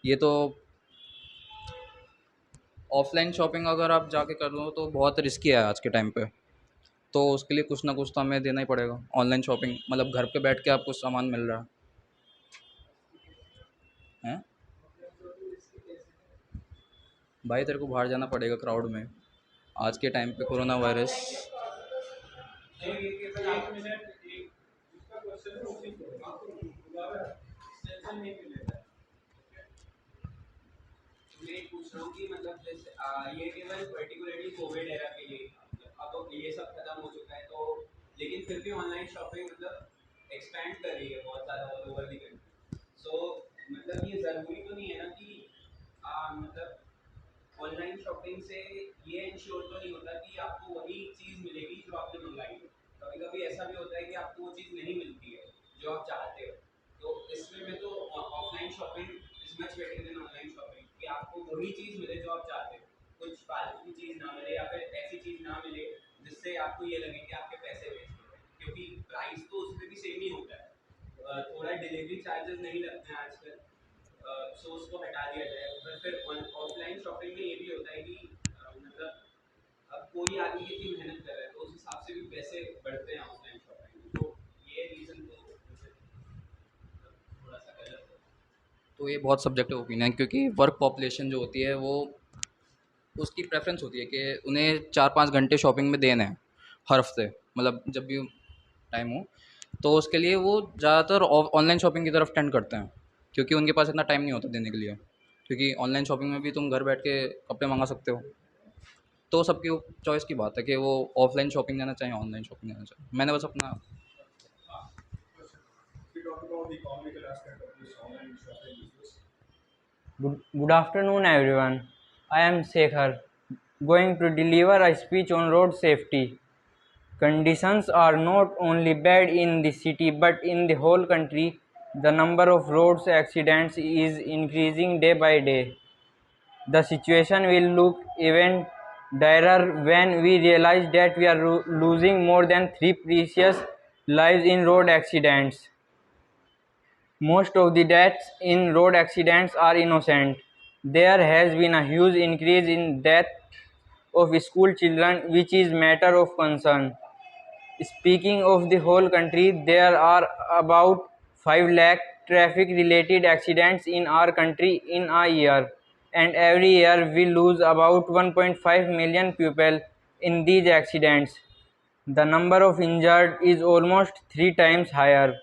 ये तो ऑफलाइन शॉपिंग अगर आप जाके कर लो तो बहुत रिस्की है आज के टाइम पे। तो उसके लिए कुछ ना कुछ तो हमें देना ही पड़ेगा। ऑनलाइन शॉपिंग मतलब घर पे बैठ के आपको सामान मिल रहा है। भाई तेरे को बाहर जाना पड़ेगा क्राउड में आज के टाइम पे कोरोना वायरस। मैं पूछ रहा हूँ कि मतलब जैसे ये केवल पर्टिकुलरली कोविड एरा के लिए था, मतलब अब ये सब खत्म हो चुका है, तो लेकिन फिर भी ऑनलाइन शॉपिंग मतलब एक्सपैंड कर रही है बहुत ज़्यादा ऑल ओवर दी कंट्री। सो मतलब ये ज़रूरी तो नहीं है ना कि मतलब ऑनलाइन शॉपिंग से ये इंश्योर तो नहीं होता कि आपको वही चीज़ मिलेगी जो आपने मंगाई है। कभी कभी ऐसा भी होता है कि आपको वो चीज़ नहीं मिलती है जो आप चाहते हो, तो इसमें में तो offline shopping is much better than online shopping, कि आपको वही चीज़ मिले जो आप चाहते हो, कुछ फालतू की चीज़ ना मिले या फिर ऐसी चीज़ ना मिले जिससे आपको ये लगे कि आपके पैसे वेस्ट हो रहे हैं, क्योंकि प्राइस तो उसमें भी सेम ही होता है। थोड़ा डिलीवरी चार्जेस नहीं लगते हैं आजकल, सो उसको हटा दिया जाए। पर फिर ऑफलाइन शॉपिंग में ये भी होता है कि मतलब अब कोई आदमी कितनी मेहनत कर रहा है तो उस हिसाब से भी पैसे बढ़ते हैं ऑफलाइन शॉपिंग में, तो ये रीज़न तो मुझे थोड़ा सा गलत है। तो ये बहुत सब्जेक्टिव ओपिनियन है क्योंकि वर्क पॉपुलेशन जो होती है वो उसकी प्रेफरेंस होती है कि उन्हें 4-5 घंटे शॉपिंग में देने हैं हर हफ्ते, मतलब जब भी टाइम हो। तो उसके लिए वो ज़्यादातर ऑनलाइन शॉपिंग की तरफ टेंड करते हैं क्योंकि उनके पास इतना टाइम नहीं होता देने के लिए। क्योंकि ऑनलाइन शॉपिंग में भी तुम घर बैठ के कपड़े मंगा सकते हो। तो सबकी चॉइस की बात है कि वो ऑफलाइन शॉपिंग जाना चाहें ऑनलाइन शॉपिंग जाना चाहें। मैंने बस अपना We talk about the economical aspect of this online shopping business. Good afternoon, everyone. I am Shekhar, going to deliver a speech on road safety. Conditions are not only bad in the city but in the whole country. The number of road accidents is increasing day by day. The situation will look even direr when we realize that we are losing more than 3 precious lives in road accidents. Most of the deaths in road accidents are innocent. There has been a huge increase in death of school children, which is matter of concern. Speaking of the whole country, there are about 5 lakh traffic related accidents in our country in a year, and every year we lose about 1.5 million people in these accidents. The number of injured is almost 3 times higher,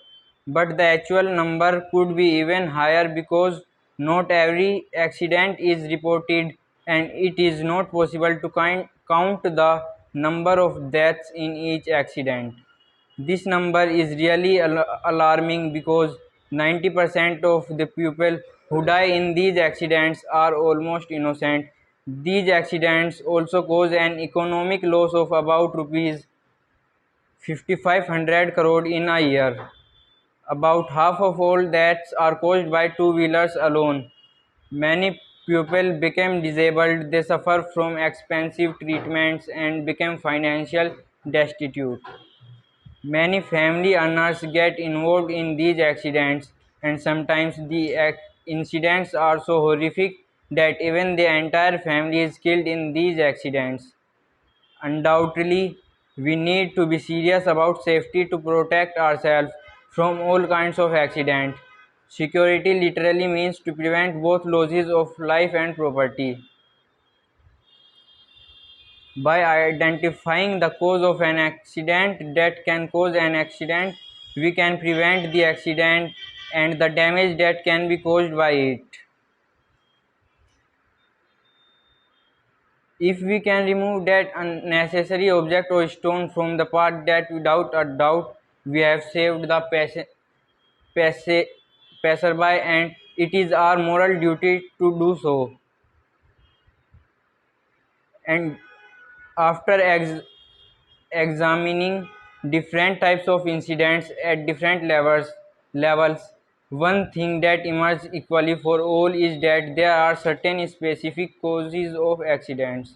but the actual number could be even higher because not every accident is reported and it is not possible to count the number of deaths in each accident. This number is really alarming because 90% of the people who die in these accidents are almost innocent. These accidents also cause an economic loss of about rupees 5,500 crore in a year. About half of all deaths are caused by two-wheelers alone. Many people become disabled, they suffer from expensive treatments and become financially destitute. Many family owners get involved in these accidents, and sometimes the incidents are so horrific that even the entire family is killed in these accidents. Undoubtedly, we need to be serious about safety to protect ourselves from all kinds of accidents. Security literally means to prevent both losses of life and property. By identifying the cause of an accident that can cause an accident, we can prevent the accident and the damage that can be caused by it. If we can remove that unnecessary object or stone from the path, that without a doubt we have saved the pass- passerby, and it is our moral duty to do so. And after examining different types of incidents at different levels, one thing that emerges equally for all is that there are certain specific causes of accidents,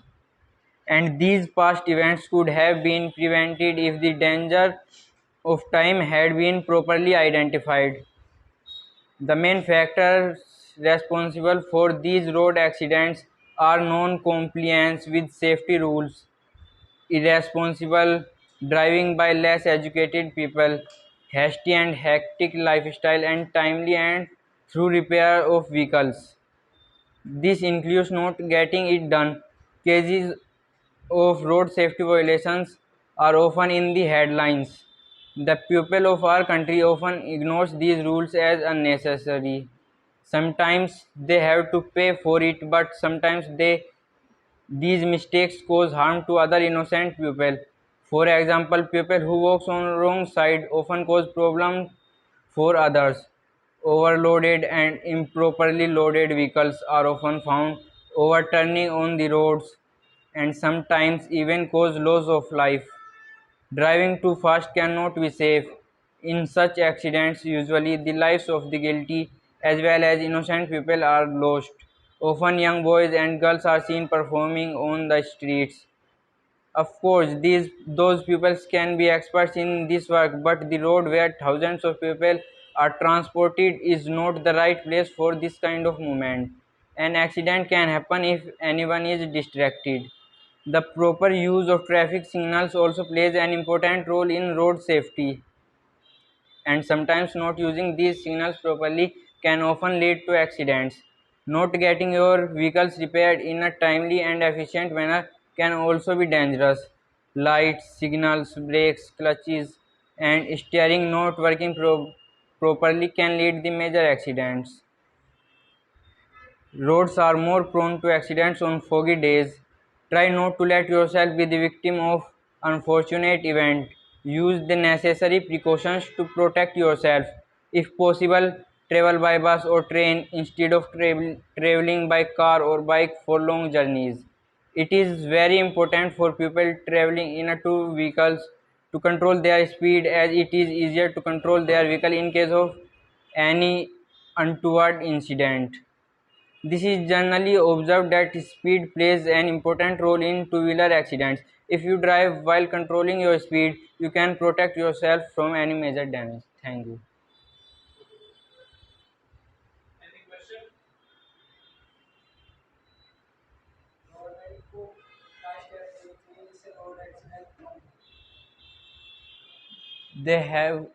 and these past events could have been prevented if the danger of time had been properly identified. The main factors responsible for these road accidents are non-compliance with safety rules, irresponsible driving by less educated people, hasty and hectic lifestyle, and timely and through repair of vehicles. This includes not getting it done. Cases of road safety violations are often in the headlines. The people of our country often ignores these rules as unnecessary. Sometimes they have to pay for it, but sometimes these mistakes cause harm to other innocent people. For example, people who walk on the wrong side often cause problems for others. Overloaded and improperly loaded vehicles are often found overturning on the roads and sometimes even cause loss of life. Driving too fast cannot be safe. In such accidents, usually the lives of the guilty as well as innocent people are lost. Often young boys and girls are seen performing on the streets. Of course, those people can be experts in this work, but the road where thousands of people are transported is not the right place for this kind of movement. An accident can happen if anyone is distracted. The proper use of traffic signals also plays an important role in road safety, and sometimes not using these signals properly can often lead to accidents. Not getting your vehicles repaired in a timely and efficient manner can also be dangerous. Lights, signals, brakes, clutches, and steering not working properly can lead to major accidents. Roads are more prone to accidents on foggy days. Try not to let yourself be the victim of unfortunate event. Use the necessary precautions to protect yourself. If possible, travel by bus or train instead of traveling by car or bike for long journeys. It is very important for people traveling in a two vehicles to control their speed, as it is easier to control their vehicle in case of any untoward incident. This is generally observed that speed plays an important role in two-wheeler accidents. If you drive while controlling your speed, you can protect yourself from any major damage. Thank you. They have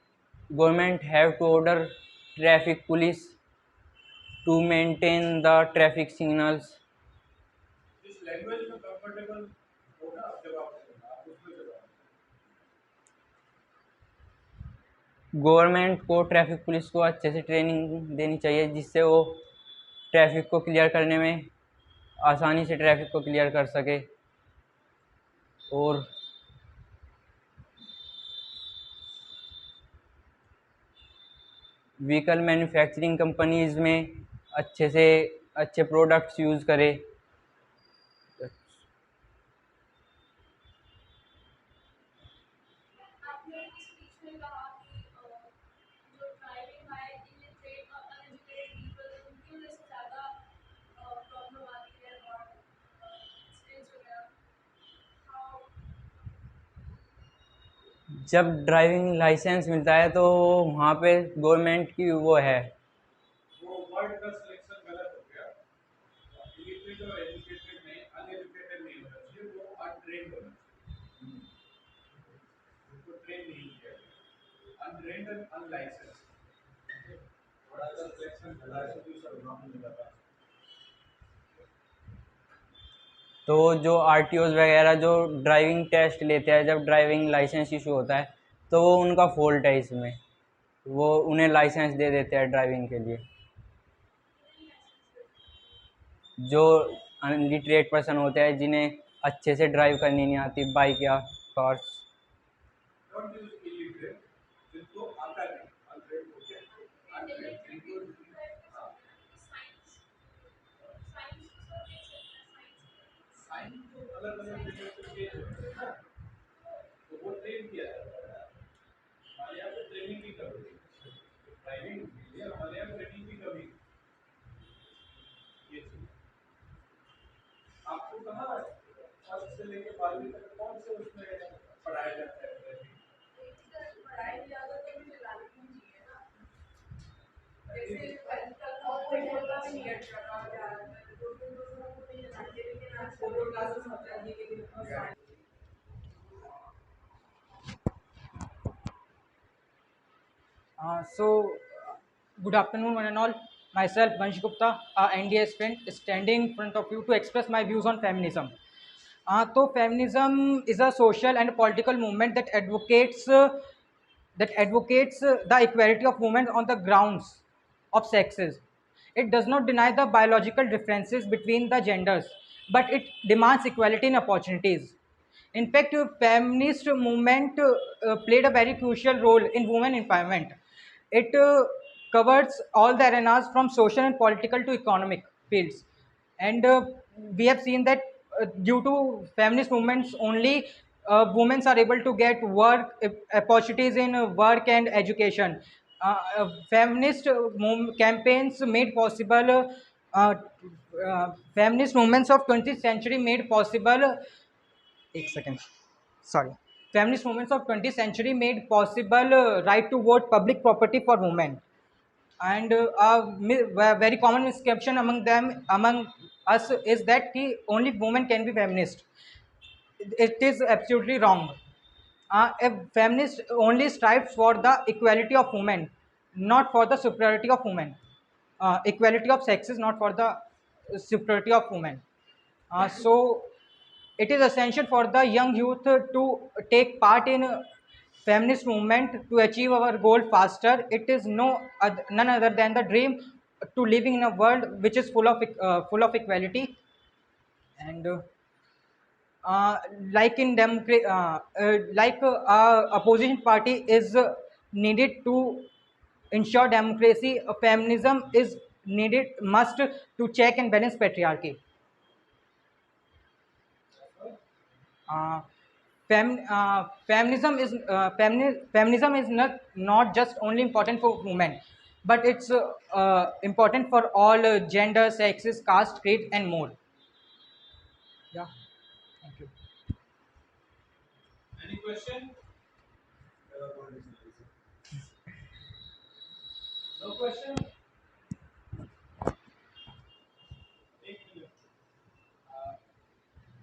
Government have to order traffic police to maintain the traffic signals. इस language में comfortable हो ना आप जब आप उसमें जवाब government को ट्रैफिक पुलिस को अच्छे से ट्रेनिंग देनी चाहिए, जिससे वो ट्रैफिक को क्लियर करने में आसानी से ट्रैफिक को क्लियर कर सके। और व्हीकल मैन्युफैक्चरिंग कंपनीज़ में अच्छे से अच्छे प्रोडक्ट्स यूज़ करे। आपने स्पीच में कहा कि जो ड्राइविंग बाय इलिटरेट और अनएजुकेटेड पीपल उनकी वजह से ज़्यादा प्रॉब्लम आती है और एक्सीडेंट्स वगैरह। हाउ जब ड्राइविंग लाइसेंस मिलता है तो वहाँ पे गवर्नमेंट की वो है। वो वर्ड का सिलेक्शन गलत हो गया। इलिटरेट और एजुकेटेड नहीं, अनएजुकेटेड नहीं होना चाहिए, वो अनट्रेन्ड होना चाहिए। उसको ट्रेन नहीं किया गया, अनट्रेन्ड एंड अनलाइसेंस। थोड़ा सा सिलेक्शन गलत है, तो सब रॉन्ग मिला था। तो जो आरटीओज वगैरह जो ड्राइविंग टेस्ट लेते हैं, जब ड्राइविंग लाइसेंस इशू होता है, तो वो उनका फॉल्ट है इसमें, वो उन्हें लाइसेंस दे देते हैं ड्राइविंग के लिए। जो अनलिटरेट पर्सन होते हैं, जिन्हें अच्छे से ड्राइव करनी नहीं आती बाइक या कार्स। Don't use illiterate, जिनको आता नहीं, untrained होते हैं, untrained, जिनको हाँ, साइन तो अलग-अलग जगह पे चेंज होते हैं ना, तो वो ट्रेन किया जाता है। हमारे यहाँ पे ट्रेनिंग की कमी है, ड्राइविंग के लिए हमारे यहाँ ट्रेनिंग की कमी है। ये चीज़ आपको कहाँ फर्स्ट से लेके 12वीं तक कौन से उसमें पढ़ाया जाता है ड्राइविंग? पढ़ाई की आदत तो मुझे लानी चाहिए ना, जैसे फोटो भी नहीं अच्छा कहा जा रहा है, तो दूसरों को नहीं जानते, लेकिन आज फोटो क्लासेस होता है लेकिन Good afternoon, one and all. Myself, Vansh Gupta, NDA aspirant, standing in front of you to express my views on feminism. So, feminism is a social and political movement that advocates the equality of women on the grounds of sexes. It does not deny the biological differences between the genders, but it demands equality in opportunities. In fact, feminist movement played a very crucial role in women empowerment. It covers all the arenas from social and political to economic fields, and we have seen that due to feminist movements only women are able to get work opportunities in work and education. Feminist campaigns made possible feminist movements of 20th century made possible. एक second, sorry. Feminist movements of 20th century made possible right to vote, public property for women, and a very common misconception among us is that only women can be feminist. It is absolutely wrong. A feminist only strives for the equality of women, not for the superiority of women. Equality of sexes, not for the superiority of women. So it is essential for the young youth to take part in feminist movement to achieve our goal faster. It is none other than the dream to living in a world which is full of equality, and like in opposition party is needed to ensure democracy. Feminism is needed must to check and balance patriarchy. Feminism is not just only important for women, but it's important for all gender, sexes, caste, creed, and more. Yeah, thank you. Any question? No question?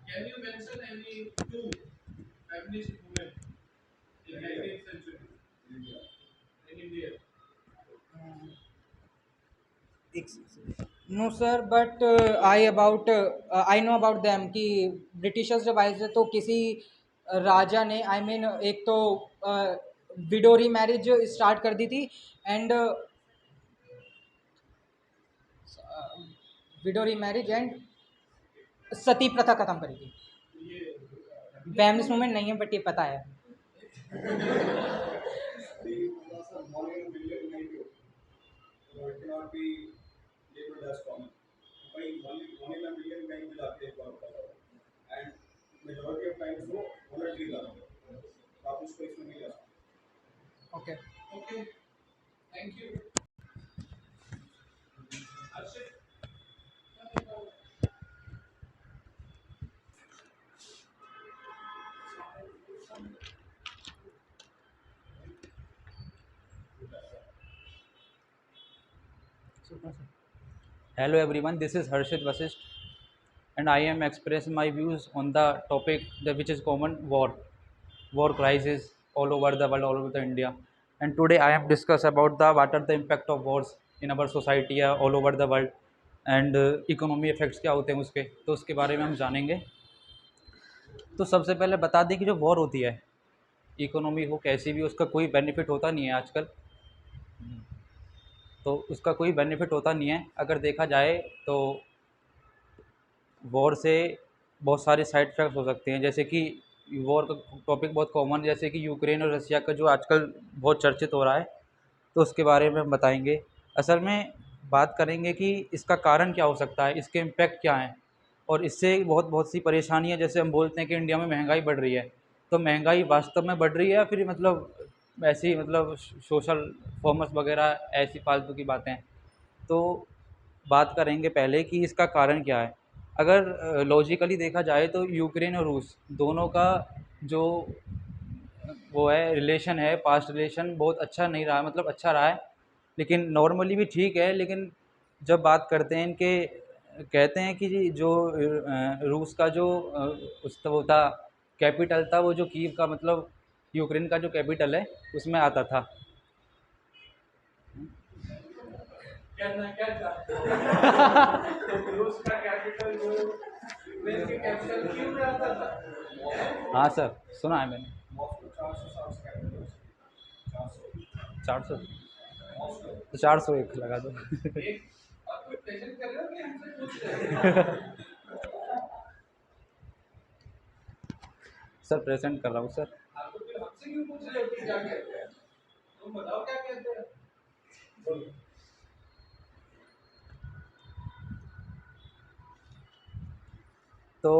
Can you mention any two feminist women in 19th century in India? No sir, but I know about them कि Britishers जब आए थे तो किसी राजा ने एक तो window री मैरिज स्टार्ट कर दी थी, एंड विडो री मैरिज एंड सती प्रथा खत्म करी थी। फेमिनिस्ट मूवमेंट नहीं है, बट ये पता है। It cannot be labeled as common. भाई 1 in a million कहीं भी जाके एक बार होता है, and majority of times वो voluntary जाता है, तो आप उसको इसमें नहीं ला सकते। Okay. Okay. Thank you. Arshit. Hello everyone, this is Harshit Vasisht, and I am expressing my views on the topic which is common war crisis all over the world, all over the India. And today I am discuss about what are the impact of wars in our society all over the world. And economy effects क्या होते हैं उसके, तो उसके बारे में हम जानेंगे। तो सबसे पहले बता दें कि जो वॉर होती है, इकोनॉमी हो कैसी भी, उसका कोई बेनिफिट होता नहीं है आजकल। तो उसका कोई बेनिफिट होता नहीं है। अगर देखा जाए तो वॉर से बहुत सारे साइड इफ़ेक्ट्स हो सकते हैं, जैसे कि वॉर का टॉपिक बहुत कॉमन, जैसे कि यूक्रेन और रसिया का जो आजकल बहुत चर्चित हो रहा है, तो उसके बारे में हम बताएंगे। असल में बात करेंगे कि इसका कारण क्या हो सकता है, इसके इम्पैक्ट क्या हैं, और इससे बहुत सी परेशानियाँ, जैसे हम बोलते हैं कि इंडिया में महंगाई बढ़ रही है, तो महंगाई वास्तव में बढ़ रही है या फिर मतलब ऐसी ही मतलब सोशल फॉर्मर्स वगैरह ऐसी फालतू की बातें। तो बात करेंगे पहले कि इसका कारण क्या है। अगर लॉजिकली देखा जाए तो यूक्रेन और रूस दोनों का जो वो है रिलेशन है, पास्ट रिलेशन बहुत अच्छा नहीं रहा, मतलब अच्छा रहा है लेकिन नॉर्मली भी ठीक है। लेकिन जब बात करते हैं इनके, कहते हैं कि जी जो रूस का जो उसका वो था कैपिटल था, वो जो कीव का मतलब यूक्रेन का जो कैपिटल है उसमें आता था। हाँ सर, सुना है मैंने। 400, तो 401 लगा दो। सर प्रेजेंट कर रहा हूँ सर। तो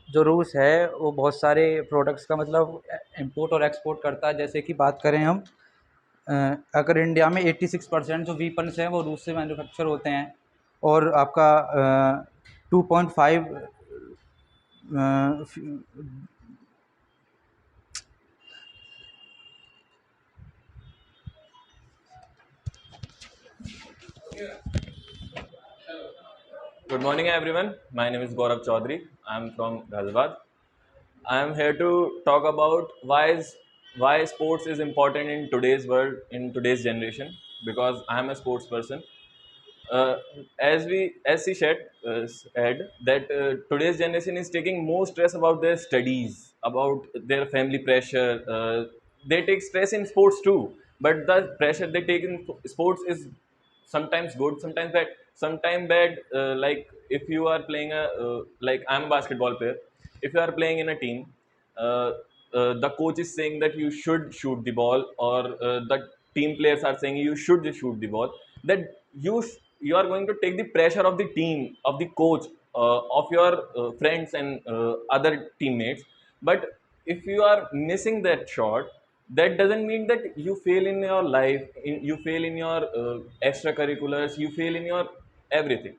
जो रूस है वो बहुत सारे प्रोडक्ट्स का मतलब इंपोर्ट और एक्सपोर्ट करता है। जैसे कि बात करें हम, अगर इंडिया में 86% जो वीपन्स हैं वो रूस से मैन्युफैक्चर होते हैं, और आपका 2.5 Good morning, everyone. My name is Gaurav Chaudhary. I am from Ghaziabad. I am here to talk about why sports is important in today's world, in today's generation. Because I am a sports person. Uh, as she said that today's generation is taking more stress about their studies, about their family pressure. They take stress in sports too, but the pressure they take in sports is sometimes good, sometimes bad. Sometimes bad, like if you are playing like I'm a basketball player. If you are playing in a team, uh, the coach is saying that you should shoot the ball, or the team players are saying you should just shoot the ball. That you are going to take the pressure of the team, of the coach, of your friends and other teammates. But if you are missing that shot, that doesn't mean that you fail in your life, you fail in your extracurriculars, you fail in your everything.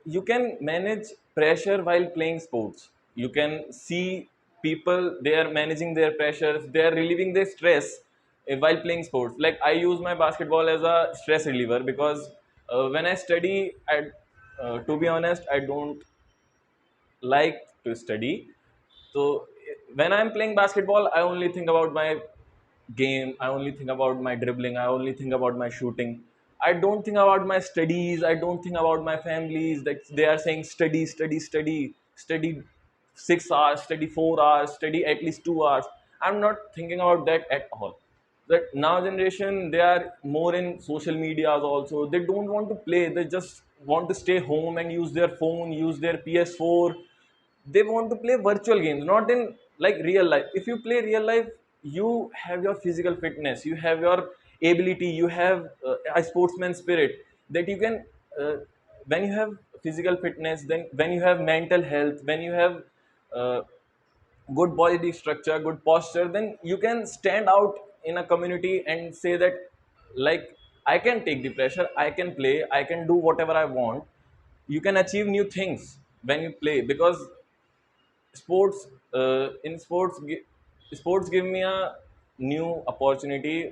You can manage pressure while playing sports. You can see people, they are managing their pressures, they are relieving their stress while playing sports. Like I use my basketball as a stress reliever, because when I study, to be honest, I don't like to study. So when I'm playing basketball, I only think about my game. I only think about my dribbling. I only think about my shooting. I don't think about my studies. I don't think about my families. That they are saying study, study, study, study 6 hours, study 4 hours, study at least 2 hours. I'm not thinking about that at all. That now generation, they are more in social medias also. They don't want to play. They just want to stay home and use their phone, use their PS4. They want to play virtual games, not in like real life. If you play real life, you have your physical fitness, you have your ability, you have a sportsman spirit, that you can when you have physical fitness, then when you have mental health, when you have uh, good body structure, good posture, then you can stand out in a community and say that, like, I can take the pressure, I can play, I can do whatever I want. You can achieve new things when you play, because sports in sports sports give me a new opportunity.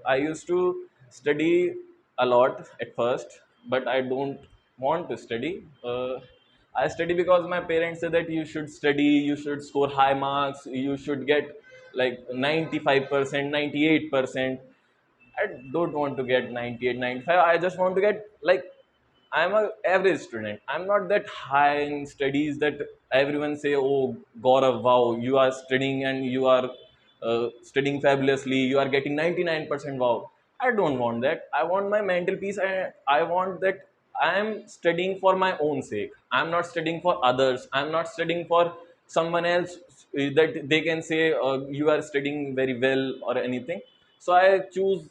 I used to study a lot at first, but I don't want to study. I study because my parents say that you should study, you should score high marks, you should get like 95%, 98%. I don't want to get 98, 95. I just want to get like I'm a average student. I'm not that high in studies that everyone say, oh Gaurav, wow, you are studying and you are studying fabulously, you are getting 99%, wow. I don't want that. I want my mental peace. I want that I am studying for my own sake. I'm not studying for others. I'm not studying for someone else that they can say you are studying very well or anything. So I choose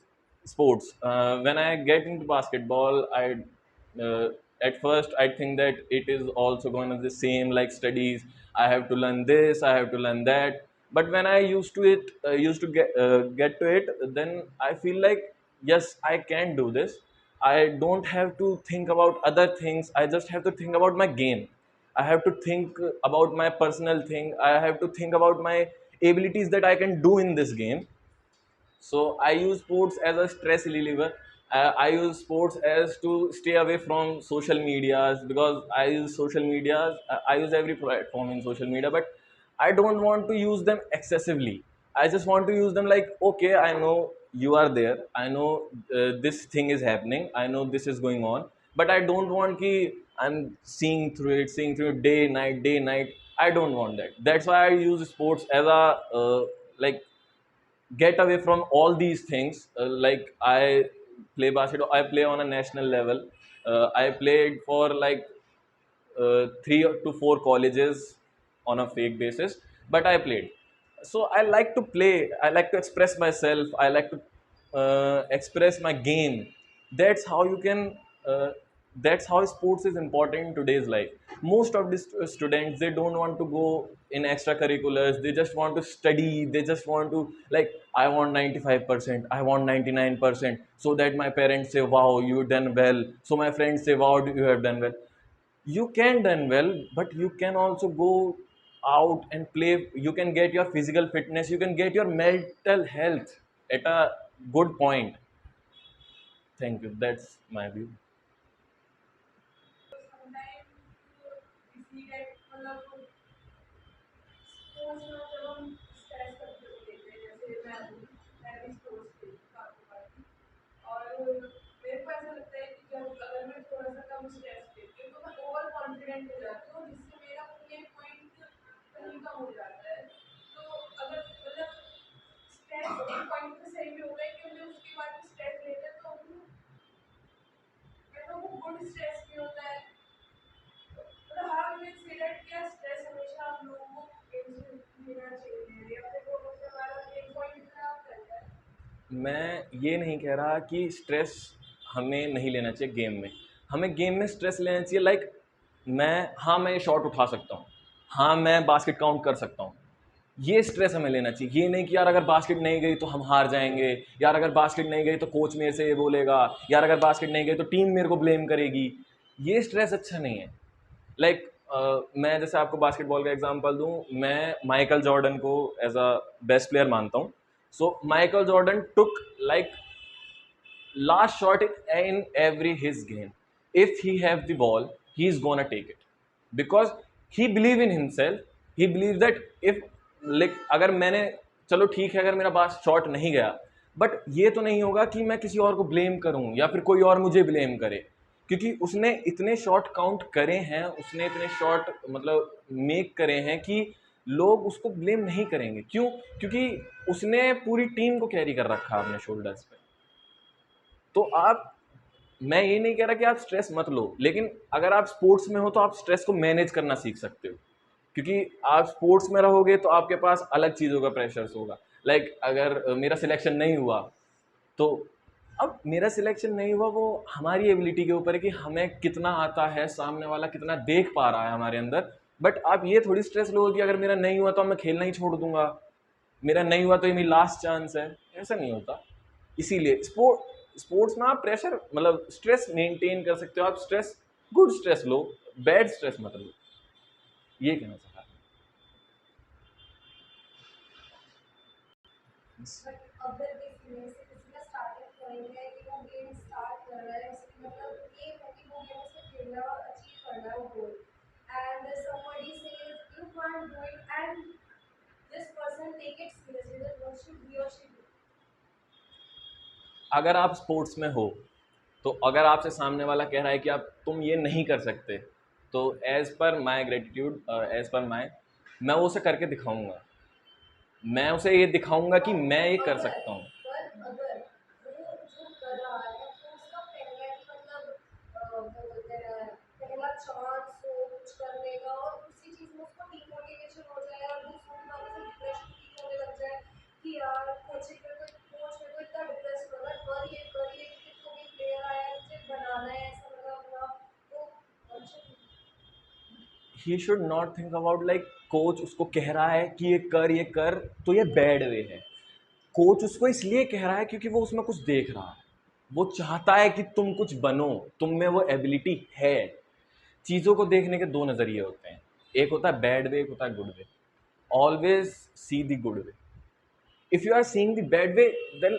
sports. When I get into basketball, uh, at first I think that it is also going to be the same like studies. I have to learn this, I have to learn that. But when I used to get to it, then I feel like yes, I can do this. I don't have to think about other things. I just have to think about my game. I have to think about my personal thing. I have to think about my abilities that I can do in this game. So I use sports as a stress reliever. I use sports as to stay away from social medias, because I use social medias. I use every platform in social media, but I don't want to use them excessively. I just want to use them like, okay, I know you are there. I know this thing is happening. I know this is going on, but I don't want ki I'm seeing through it day, night. I don't want that. That's why I use sports as a like get away from all these things. Like I play basketball, I play on a national level. I played for like 3 to 4 colleges on a fake basis, but I played. So I like to play, I like to express myself, I like to express my game. That's how you can that's how sports is important in today's life. Most of the students, they don't want to go in extracurriculars, they just want to study, they just want to like, I want 95%, I want 99%, so that my parents say, wow, you done well, so my friends say, wow, you have done well. You can done well, but you can also go out and play. You can get your physical fitness, you can get your mental health at a good point. Thank you, that's my view. sometimes we see that मतलब sports में जब हम stress करते होते हैं जैसे मैं भी स्पोर्ट्स खेलती काफी काफी और मेरे को ऐसा लगता है कि जब अगर मैं थोड़ा सा कम स्ट्रेस लेती हूँ तो मैं ओवर कॉन्फिडेंट हो जाती हूँ जिससे मेरा प्ले पॉइंट कहीं कम हो जाता है तो अगर मतलब स्ट्रेस एक पॉइंट पे सही भी होता है कि मुझे उसके बाद भी स्ट्रेस लेते हैं तो मतलब वो गुड स्ट्रेस भी होता है मतलब हाउ यू से दैट क्या स्ट्रेस हमेशा हम लोगों को गेम से लेना चाहिए या फिर वो मतलब हमारा एक पॉइंट खराब करता है मैं ये नहीं कह रहा कि स्ट्रेस हमें नहीं लेना चाहिए गेम में। हमें गेम में स्ट्रेस लेना चाहिए लाइक, मैं ये शॉट उठा सकता हूँ, हाँ मैं बास्केट काउंट कर सकता हूँ। ये स्ट्रेस हमें लेना चाहिए। ये नहीं कि यार अगर बास्केट नहीं गई तो हम हार जाएंगे, यार अगर बास्केट नहीं गई तो कोच मेरे से ये बोलेगा, यार अगर बास्केट नहीं गई तो टीम मेरे को ब्लेम करेगी। ये स्ट्रेस अच्छा नहीं है। लाइक मैं जैसे आपको बास्केटबॉल का एग्जांपल दूं, मैं माइकल जॉर्डन को एज अ बेस्ट प्लेयर मानता हूं। So Michael Jordan took like last shot in every his game. If he have the ball, he is gonna take it because he believe in himself. He believes that if like अगर मैंने, चलो ठीक है अगर मेरा पास shot नहीं गया, but ये तो नहीं होगा कि मैं किसी और को ब्लेम करूं या फिर कोई और मुझे ब्लेम करे, क्योंकि उसने इतने शॉट काउंट करे हैं, उसने इतने शॉट मतलब मेक करे हैं कि लोग उसको ब्लेम नहीं करेंगे। क्यों? क्योंकि उसने पूरी टीम को कैरी कर रखा है अपने शोल्डर्स पे। तो आप, मैं ये नहीं कह रहा कि आप स्ट्रेस मत लो, लेकिन अगर आप स्पोर्ट्स में हो तो आप स्ट्रेस को मैनेज करना सीख सकते हो, क्योंकि आप स्पोर्ट्स में रहोगे तो आपके पास अलग चीज़ों का प्रेशर्स होगा। लाइक अगर मेरा सिलेक्शन नहीं हुआ तो अब मेरा सिलेक्शन नहीं हुआ, वो हमारी एबिलिटी के ऊपर है कि हमें कितना आता है, सामने वाला कितना देख पा रहा है हमारे अंदर। बट आप ये थोड़ी स्ट्रेस लो कि अगर मेरा नहीं हुआ तो मैं खेलना ही छोड़ दूंगा, मेरा नहीं हुआ तो ये मेरी लास्ट चांस है। ऐसा नहीं होता। इसीलिए स्पोर्ट्स में आप प्रेशर मतलब स्ट्रेस मेंटेन कर सकते हो। आप स्ट्रेस, गुड स्ट्रेस लो, बैड स्ट्रेस मत लो, ये कहना चाह रहा बट अगर किसी में से किसी का स्टार्टिंग पॉइंट है कि वो गेम स्टार्ट कर रहा है, उसकी मतलब एम है कि वो गेम उसको खेलना और अचीव करना है वो गोल, and somebody says you can't do it and this person take it seriously, then what should he or she do? अगर आप स्पोर्ट्स में हो तो अगर आपसे सामने वाला कह रहा है कि आप तुम ये नहीं कर सकते, तो as per my gratitude, as per माई, मैं वो उसे करके दिखाऊंगा, मैं उसे ये दिखाऊंगा कि मैं ये कर सकता हूँ। He should not think about like coach उसको कह रहा है कि ये कर, तो ये बैड वे है। कोच उसको इसलिए कह रहा है क्योंकि वो उसमें कुछ देख रहा है, वो चाहता है कि तुम कुछ बनो, तुम में वो एबिलिटी है। चीज़ों को देखने के दो नज़रिए होते हैं, एक होता है बैड वे, एक होता है good way. Always see the good way. If you are seeing the bad way, then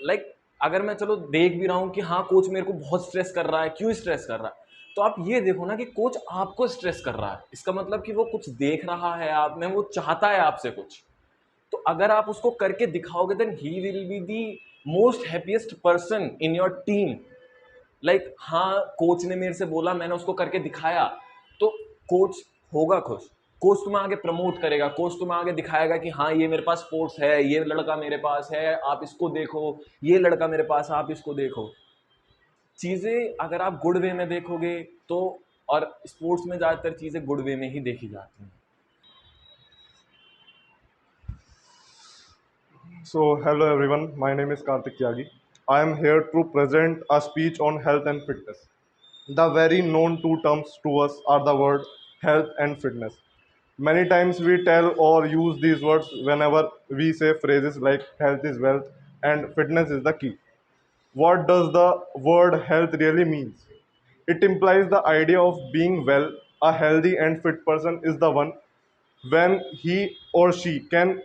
like अगर मैं चलो देख भी रहा हूँ कि हाँ कोच मेरे को बहुत स्ट्रेस कर रहा है, क्यों स्ट्रेस कर रहा है, तो आप ये देखो ना कि कोच आपको स्ट्रेस कर रहा है, इसका मतलब कि वो कुछ देख रहा है आप में, वो चाहता है आपसे कुछ। तो अगर आप उसको करके दिखाओगे, then he will be the most happiest person in your team. Like हाँ कोच ने मेरे से बोला, मैंने उसको करके दिखाया, तो कोच होगा खुश, कोच तुम्हें आगे प्रमोट करेगा, कोच तुम्हें आगे दिखाएगा कि हाँ ये मेरे पास स्पोर्ट्स है, ये लड़का मेरे पास है, आप इसको देखो, ये लड़का मेरे पास है, आप इसको देखो। चीज़ें अगर आप गुड वे में देखोगे तो, और स्पोर्ट्स में ज़्यादातर चीज़ें गुड वे में ही देखी जाती हैं। So, hello everyone, my name is Karthik Tyagi. I am here to present a speech on health and fitness. The very known two terms to us are the word health and fitness. Many times we tell or use these words whenever we say phrases like health is wealth and fitness is the key. What does the word health really mean? It implies the idea of being well. A healthy and fit person is the one when he or she can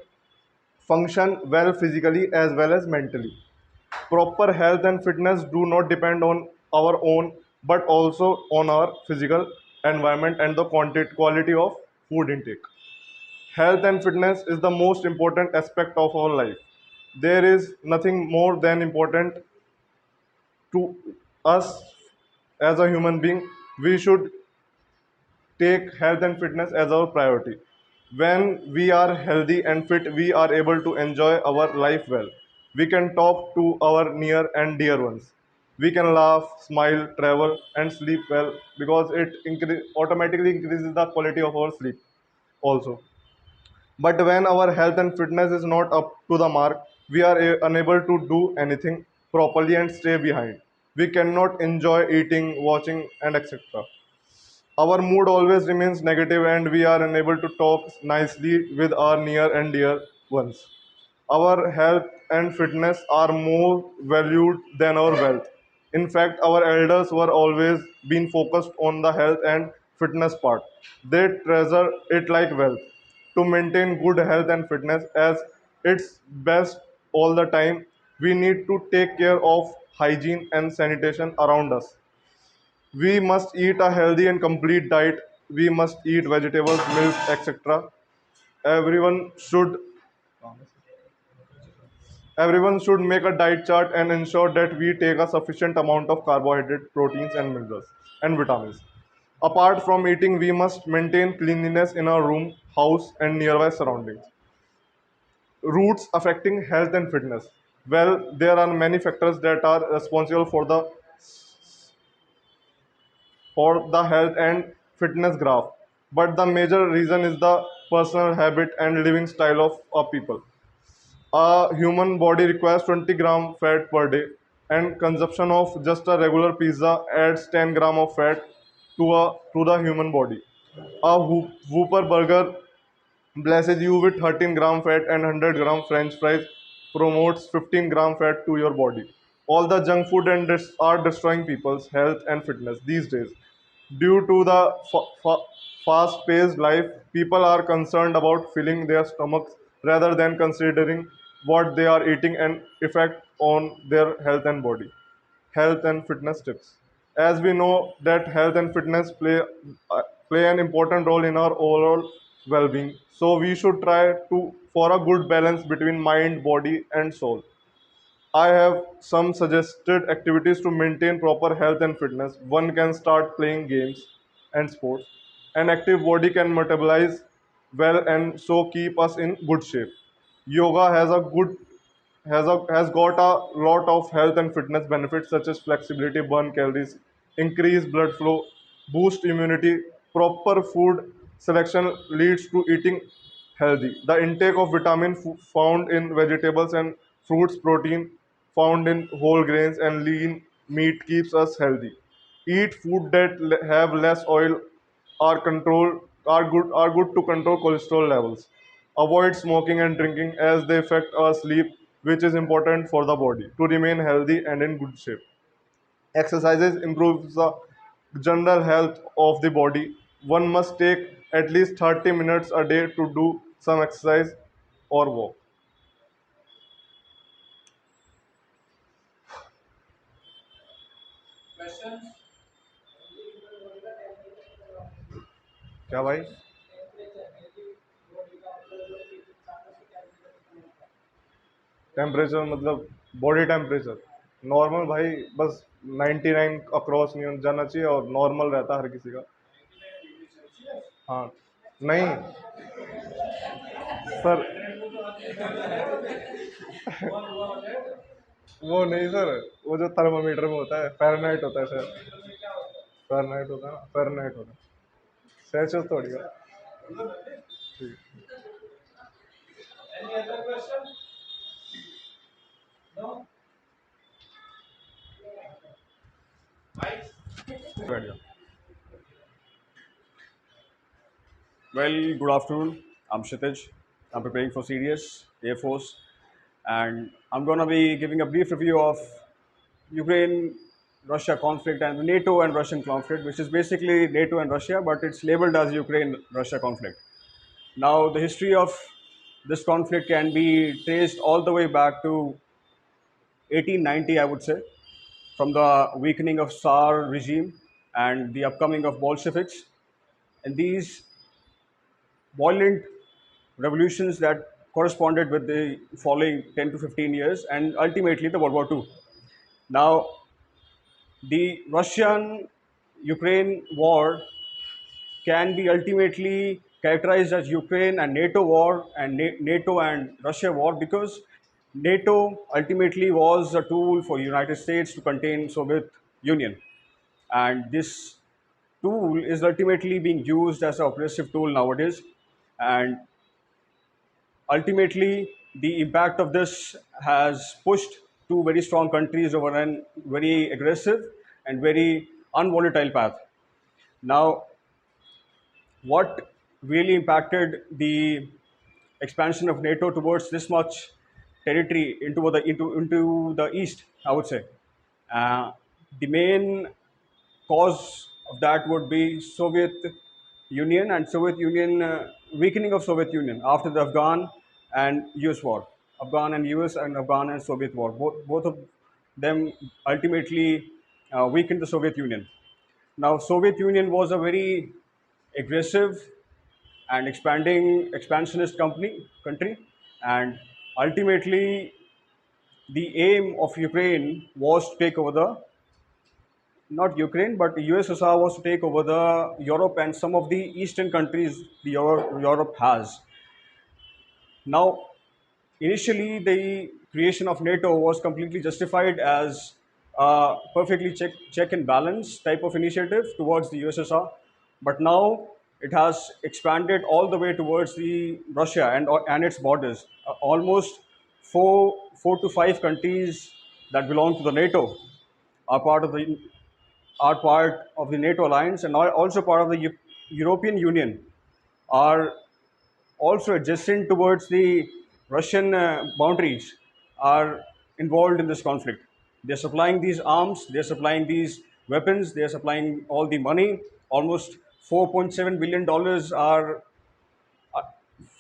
function well physically as well as mentally. Proper health and fitness do not depend on our own but also on our physical environment and the quality of food intake. Health and fitness is the most important aspect of our life. There is nothing more than important to us as a human being. We should take health and fitness as our priority. When we are healthy and fit, we are able to enjoy our life well. We can talk to our near and dear ones. We can laugh, smile, travel, and sleep well because it automatically increases the quality of our sleep also. But when our health and fitness is not up to the mark, we are unable to do anything properly and stay behind. We cannot enjoy eating, watching, and etc. Our mood always remains negative and we are unable to talk nicely with our near and dear ones. Our health and fitness are more valued than our wealth. In fact, our elders were always been focused on the health and fitness part. They treasure it like wealth. To maintain good health and fitness as its best all the time, we need to take care of hygiene and sanitation around us. We must eat a healthy and complete diet. We must eat vegetables, milk, etc. Everyone should everyone should make a diet chart and ensure that we take a sufficient amount of carbohydrate, proteins and minerals and vitamins. Apart from eating, we must maintain cleanliness in our room, house and nearby surroundings. Roots affecting health and fitness. Well, there are many factors that are responsible for the health and fitness graph. But the major reason is the personal habit and living style of a people. A human body requires 20 gram fat per day, and consumption of just a regular pizza adds 10 gram of fat to the human body. A Whopper burger blesses you with 13-gram fat and 100-gram French fries promotes 15-gram fat to your body. All the junk food are destroying people's health and fitness these days. Due to the fast-paced life, people are concerned about filling their stomachs rather than considering what they are eating and effect on their health and body. Health and fitness tips. As we know that health and fitness play an important role in our overall well-being, so we should try to for a good balance between mind, body, and soul. I have some suggested activities to maintain proper health and fitness. One can start playing games and sports. An active body can metabolize well and so keep us in good shape. Yoga has got a lot of health and fitness benefits such as flexibility, burn calories, increase blood flow, boost immunity. Proper food selection leads to eating healthy. The intake of found in vegetables and fruits, protein found in whole grains and lean meat keeps us healthy. Eat food that have less oil are good to control cholesterol levels. Avoid smoking and drinking as they affect our sleep, which is important for the body to remain healthy and in good shape. Exercises improves the general health of the body. One must take at least 30 minutes a day to do some exercise or walk. क्या भाई? Temperature मतलब body temperature normal भाई, बस 99 across नहीं जाना चाहिए और normal रहता है हर किसी का। हाँ, नहीं सर, वो नहीं सर, वो जो थर्मामीटर में होता है फ़ारेनहाइट होता है सर, फ़ारेनहाइट होता है ना, फ़ारेनहाइट होता है, सेल्सियस थोड़ी है। ठीक। बैठ जाओ। Well, good afternoon. I'm Kshitij. I'm preparing for CDS, Air Force, and I'm going to be giving a brief review of Ukraine-Russia conflict and the NATO and Russian conflict, which is basically NATO and Russia, but it's labeled as Ukraine-Russia conflict. Now, the history of this conflict can be traced all the way back to 1890, I would say, from the weakening of Tsar regime and the upcoming of Bolsheviks. And these violent revolutions that corresponded with the following 10 to 15 years and ultimately the World War II. Now, the Russian Ukraine war can be ultimately characterized as Ukraine and NATO war and NATO and Russia war because NATO ultimately was a tool for United States to contain Soviet Union, and this tool is ultimately being used as an oppressive tool nowadays. And ultimately, the impact of this has pushed two very strong countries over a very aggressive and very unvolatile path. Now, what really impacted the expansion of NATO towards this much territory into the east, I would say, the main cause of that would be Soviet Union and Soviet Union weakening of Soviet Union after the Afghan and US war, Afghan and US and Afghan and Soviet war. Both of them ultimately weakened the Soviet Union. Now, Soviet Union was a very aggressive and expanding expansionist country, and ultimately the aim of Ukraine was to take over the not Ukraine, but USSR was to take over the Europe and some of the eastern countries the Europe has. Now, initially, the creation of NATO was completely justified as a perfectly check and balance type of initiative towards the USSR, but now it has expanded all the way towards the Russia and its borders. Almost four to five countries that belong to the NATO are part of the NATO alliance and are also part of the European Union, are also adjacent towards the Russian boundaries, are involved in this conflict. They're supplying these arms, they're supplying these weapons, they're supplying all the money. Almost $4.7 billion are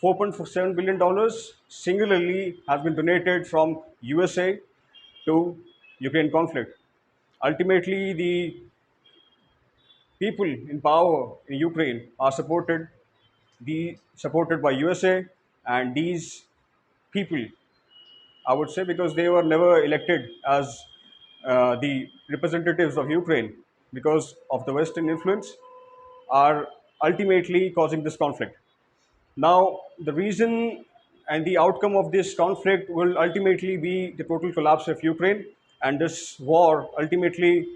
$4.7 billion singularly have been donated from USA to Ukraine conflict. Ultimately, the people in power in Ukraine are supported by USA, and these people I would say, because they were never elected as the representatives of Ukraine, because of the Western influence, are ultimately causing this conflict. Now, the reason and the outcome of this conflict will ultimately be the total collapse of Ukraine, and this war ultimately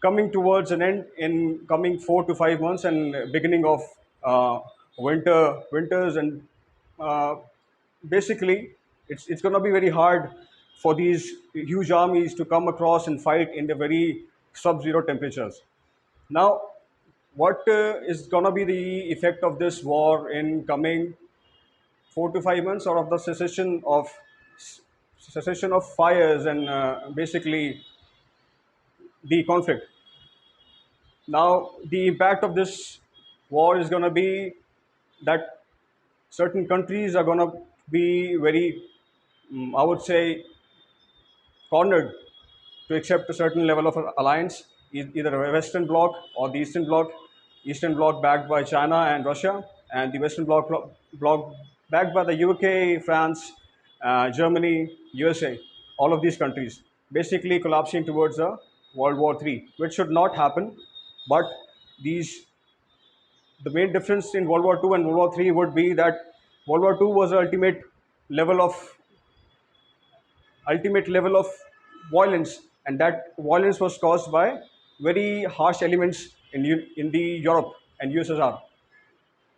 coming towards an end in coming 4 to 5 months, and beginning of uh, winters, and uh, basically it's going to be very hard for these huge armies to come across and fight in the very sub-zero temperatures. Now, what is going to be the effect of this war in coming 4 to 5 months, or of the cessation of fires, and basically the conflict? Now, the impact of this war is going to be that certain countries are going to be very, I would say, cornered to accept a certain level of alliance, either a Western Bloc or the Eastern Bloc backed by China and Russia, and the Western Bloc backed by the UK, France, Germany, USA, all of these countries, basically collapsing towards a World War III, which should not happen. But these the main difference in World War II and World War III would be that World War II was the level of ultimate level of violence, and that violence was caused by very harsh elements in the Europe and USSR.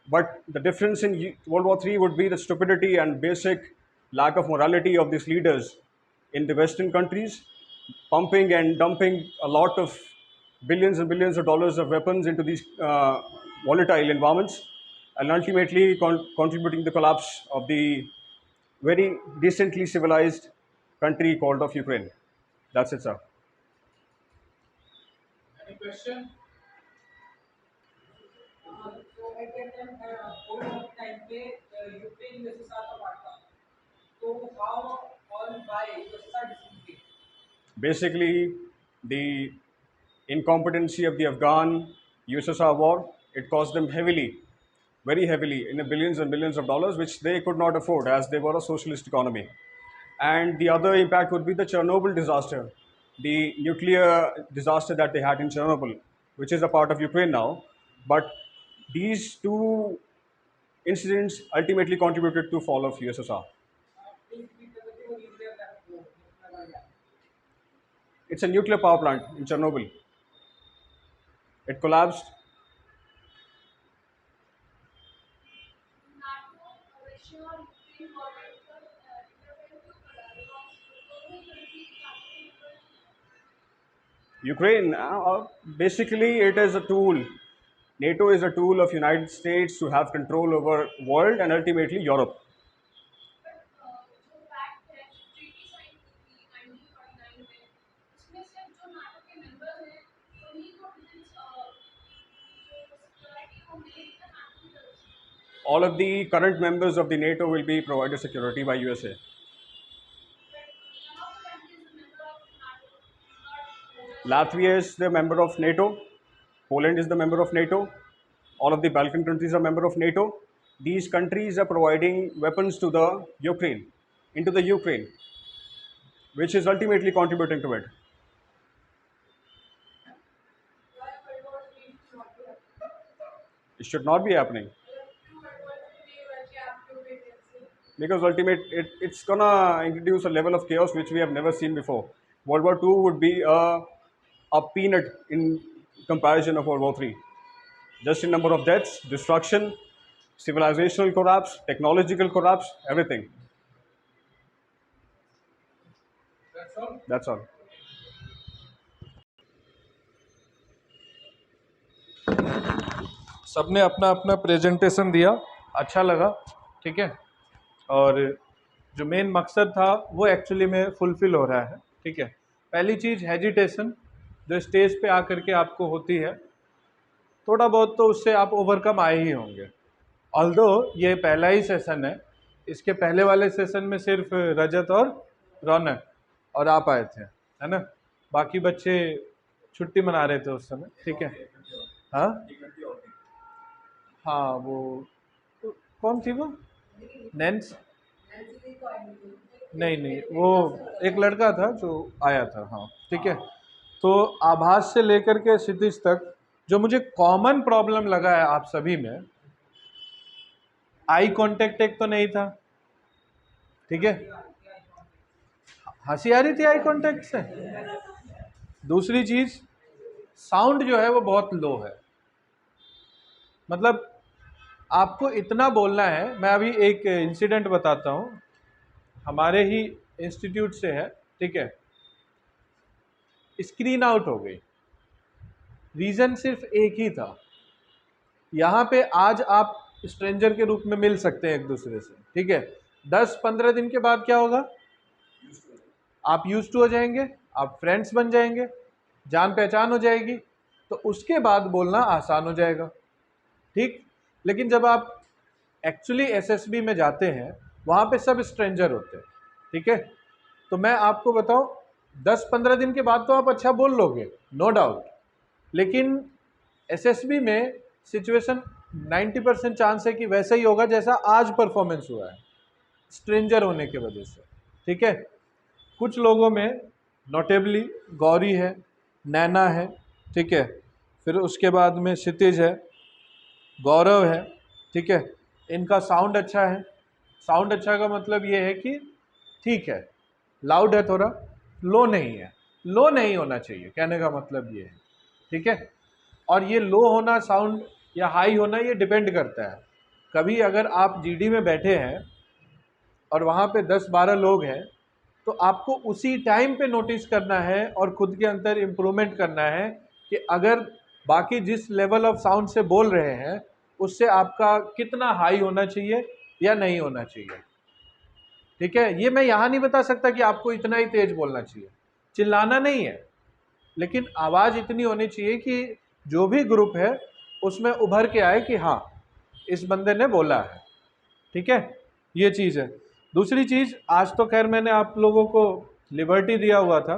But the difference in World War III would be the stupidity and basic lack of morality of these leaders in the Western countries, pumping and dumping a lot of billions and billions of dollars of weapons into these volatile environments, and ultimately contributing the collapse of the very decently civilized country called of Ukraine. That's it, sir. Any question? तो एक time Covid time पे Ukraine USSR का part था तो how और bye USSR differently Basically, the incompetency of the Afghan USSR war, it cost them heavily, very heavily, in the billions and billions of dollars, which they could not afford as they were a socialist economy. And the other impact would be the Chernobyl disaster, the nuclear disaster that they had in Chernobyl, which is a part of Ukraine now. But these two incidents ultimately contributed to fall of USSR. It's a nuclear power plant in Chernobyl. It collapsed. Ukraine, basically, it is a tool. NATO is a tool of United States to have control over world and ultimately Europe. All of the current members of the NATO will be provided security by USA. Latvia is the member of NATO. Poland is the member of NATO. All of the Balkan countries are member of NATO. These countries are providing weapons to the Ukraine, into the Ukraine, which is ultimately contributing to it. It should not be happening, because it's gonna introduce a level of chaos which we have never seen before. World War II would be a peanut in comparison of World War III. Just in number of deaths, destruction, civilizational collapse, technological collapse, everything. That's all. सबने अपना अपना presentation दिया, अच्छा लगा, ठीक है। और जो मेन मकसद था वो एक्चुअली में फुलफिल हो रहा है, ठीक है। पहली चीज़ हेजिटेशन जो स्टेज पे आकर के आपको होती है, थोड़ा बहुत तो उससे आप ओवरकम आए ही होंगे। ऑल्दो ये पहला ही सेशन है, इसके पहले वाले सेशन में सिर्फ रजत और रौनक और आप आए थे, है ना। बाकी बच्चे छुट्टी मना रहे थे उस समय, ठीक है। हाँ हाँ, वो कौन थी वो, नैन्स, नहीं नहीं, वो एक लड़का था जो आया था, हाँ ठीक है। तो आभास से लेकर के क्षितिज तक जो मुझे कॉमन प्रॉब्लम लगा है आप सभी में, आई कांटेक्ट एक तो नहीं था, ठीक है, हंसी आ रही थी आई कांटेक्ट से। दूसरी चीज, साउंड जो है वो बहुत लो है, मतलब आपको इतना बोलना है। मैं अभी एक इंसिडेंट बताता हूँ, हमारे ही इंस्टीट्यूट से है, ठीक है। स्क्रीन आउट हो गई, रीज़न सिर्फ एक ही था, यहाँ पे आज आप स्ट्रेंजर के रूप में मिल सकते हैं एक दूसरे से, ठीक है। 10-15 दिन के बाद क्या होगा, आप यूज्ड टू हो जाएंगे, आप फ्रेंड्स बन जाएंगे, जान पहचान हो जाएगी, तो उसके बाद बोलना आसान हो जाएगा, ठीक। लेकिन जब आप एक्चुअली एसएसबी में जाते हैं, वहाँ पे सब स्ट्रेंजर होते हैं, ठीक है। तो मैं आपको बताऊं, 10-15 दिन के बाद तो आप अच्छा बोल लोगे, नो डाउट, लेकिन एसएसबी में सिचुएशन 90% चांस है कि वैसा ही होगा जैसा आज परफॉर्मेंस हुआ है, स्ट्रेंजर होने की वजह से, ठीक है। कुछ लोगों में नोटेबली गौरी है, नैना है, ठीक है, फिर उसके बाद में क्षितिज है, गौरव है, ठीक है। इनका साउंड अच्छा है। साउंड अच्छा का मतलब ये है कि ठीक है, लाउड है, थोड़ा लो नहीं है, लो नहीं होना चाहिए, कहने का मतलब ये है, ठीक है। और ये लो होना साउंड या हाई होना ये डिपेंड करता है। कभी अगर आप जीडी में बैठे हैं और वहाँ पे 10-12 लोग हैं, तो आपको उसी टाइम पे नोटिस करना है और खुद के अंदर इम्प्रूवमेंट करना है कि अगर बाकी जिस लेवल ऑफ साउंड से बोल रहे हैं उससे आपका कितना हाई होना चाहिए या नहीं होना चाहिए, ठीक है। ये मैं यहाँ नहीं बता सकता कि आपको इतना ही तेज बोलना चाहिए, चिल्लाना नहीं है, लेकिन आवाज़ इतनी होनी चाहिए कि जो भी ग्रुप है उसमें उभर के आए कि हाँ इस बंदे ने बोला है, ठीक है। ये चीज़ है। दूसरी चीज़, आज तो खैर मैंने आप लोगों को लिबर्टी दिया हुआ था,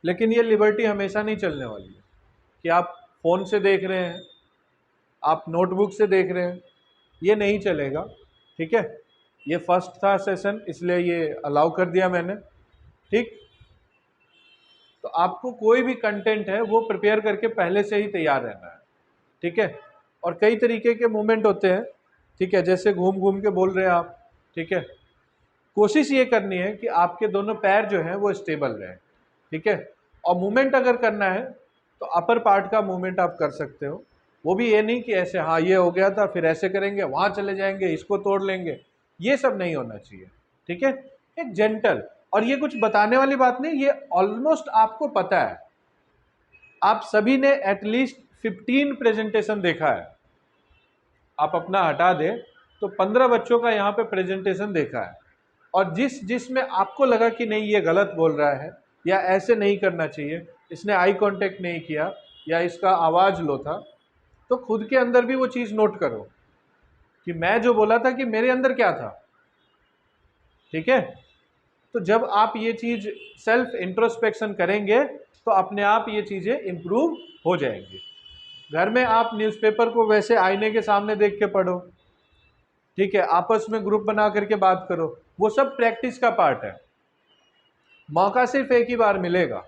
लेकिन ये लिबर्टी हमेशा नहीं चलने वाली है कि आप फ़ोन से देख रहे हैं, आप नोटबुक से देख रहे हैं, ये नहीं चलेगा, ठीक है। ये फर्स्ट था सेशन, इसलिए ये अलाउ कर दिया मैंने, ठीक। तो आपको कोई भी कंटेंट है वो प्रिपेयर करके पहले से ही तैयार रहना है, ठीक है। और कई तरीके के मूवमेंट होते हैं, ठीक है, जैसे घूम घूम के बोल रहे हैं आप, ठीक है। कोशिश ये करनी है कि आपके दोनों पैर जो हैं वो स्टेबल रहें, ठीक है। और मूवमेंट अगर करना है तो अपर पार्ट का मूवमेंट आप कर सकते हो, वो भी ये नहीं कि ऐसे हाँ ये हो गया था फिर ऐसे करेंगे, वहाँ चले जाएंगे, इसको तोड़ लेंगे, ये सब नहीं होना चाहिए, ठीक है। एक जेंटल, और ये कुछ बताने वाली बात नहीं, ये ऑलमोस्ट आपको पता है, आप सभी ने एटलीस्ट 15 प्रेजेंटेशन देखा है, आप अपना हटा दें तो 15 बच्चों का यहाँ पे प्रेजेंटेशन देखा है, और जिसमें आपको लगा कि नहीं ये गलत बोल रहा है या ऐसे नहीं करना चाहिए, इसने आई कांटेक्ट नहीं किया या इसका आवाज़ लो था, तो खुद के अंदर भी वो चीज़ नोट करो कि मैं जो बोला था कि मेरे अंदर क्या था, ठीक है। तो जब आप ये चीज़ सेल्फ इंट्रोस्पेक्शन करेंगे तो अपने आप ये चीज़ें इम्प्रूव हो जाएंगी। घर में आप न्यूज़पेपर को वैसे आईने के सामने देख के पढ़ो, ठीक है, आपस में ग्रुप बना करके बात करो, वो सब प्रैक्टिस का पार्ट है। मौका सिर्फ एक ही बार मिलेगा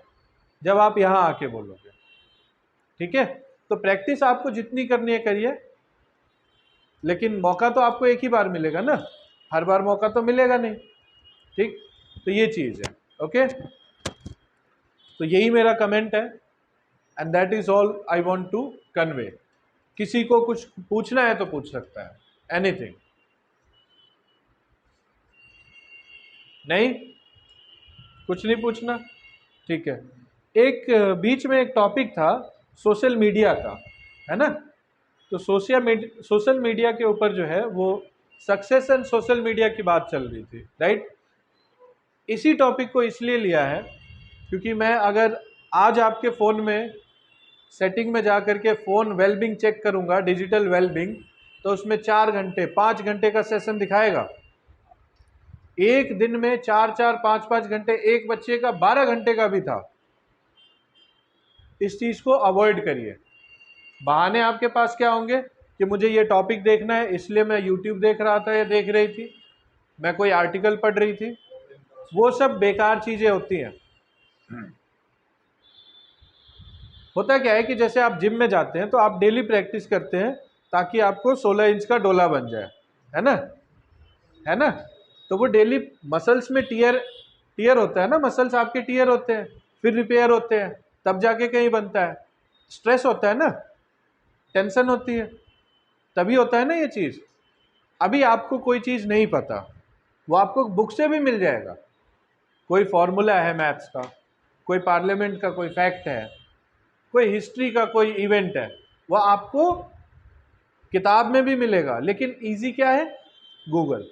जब आप यहाँ आके बोलोगे, ठीक है। तो प्रैक्टिस आपको जितनी करनी है करिए, लेकिन मौका तो आपको एक ही बार मिलेगा ना, हर बार मौका तो मिलेगा नहीं, ठीक। तो ये चीज़ है, ओके। तो यही मेरा कमेंट है, and that is all I want to convey. किसी को कुछ पूछना है तो पूछ सकता है, एनीथिंग। नहीं, कुछ नहीं पूछना, ठीक है। एक बीच में एक टॉपिक था सोशल मीडिया का, है ना। तो सोशल मीडिया के ऊपर जो है वो सक्सेस एंड सोशल मीडिया की बात चल रही थी, राइट। इसी टॉपिक को इसलिए लिया है क्योंकि मैं अगर आज आपके फ़ोन में सेटिंग में जा कर के फ़ोन वेलबींग चेक करूंगा, डिजिटल वेलबींग, तो उसमें 4 घंटे 5 घंटे का सेशन दिखाएगा। एक दिन में 4-4 5-5 घंटे, एक बच्चे का 12 घंटे का भी था। इस चीज़ को अवॉइड करिए। बहाने आपके पास क्या होंगे कि मुझे ये टॉपिक देखना है इसलिए मैं यूट्यूब देख रहा था या देख रही थी, मैं कोई आर्टिकल पढ़ रही थी, वो सब बेकार चीज़ें होती हैं। होता क्या है कि जैसे आप जिम में जाते हैं तो आप डेली प्रैक्टिस करते हैं ताकि आपको 16 इंच का डोला बन जाए, है ना, है ना। तो वो डेली मसल्स में टीयर होता है ना, मसल्स आपके टीयर होते हैं, फिर रिपेयर होते हैं, तब जाके कहीं बनता है। स्ट्रेस होता है ना, टेंशन होती है, तभी होता है ना ये चीज़। अभी आपको कोई चीज़ नहीं पता, वो आपको बुक से भी मिल जाएगा। कोई फॉर्मूला है मैथ्स का, कोई पार्लियामेंट का कोई फैक्ट है, कोई हिस्ट्री का कोई इवेंट है, वो आपको किताब में भी मिलेगा। लेकिन इजी क्या है? गूगल।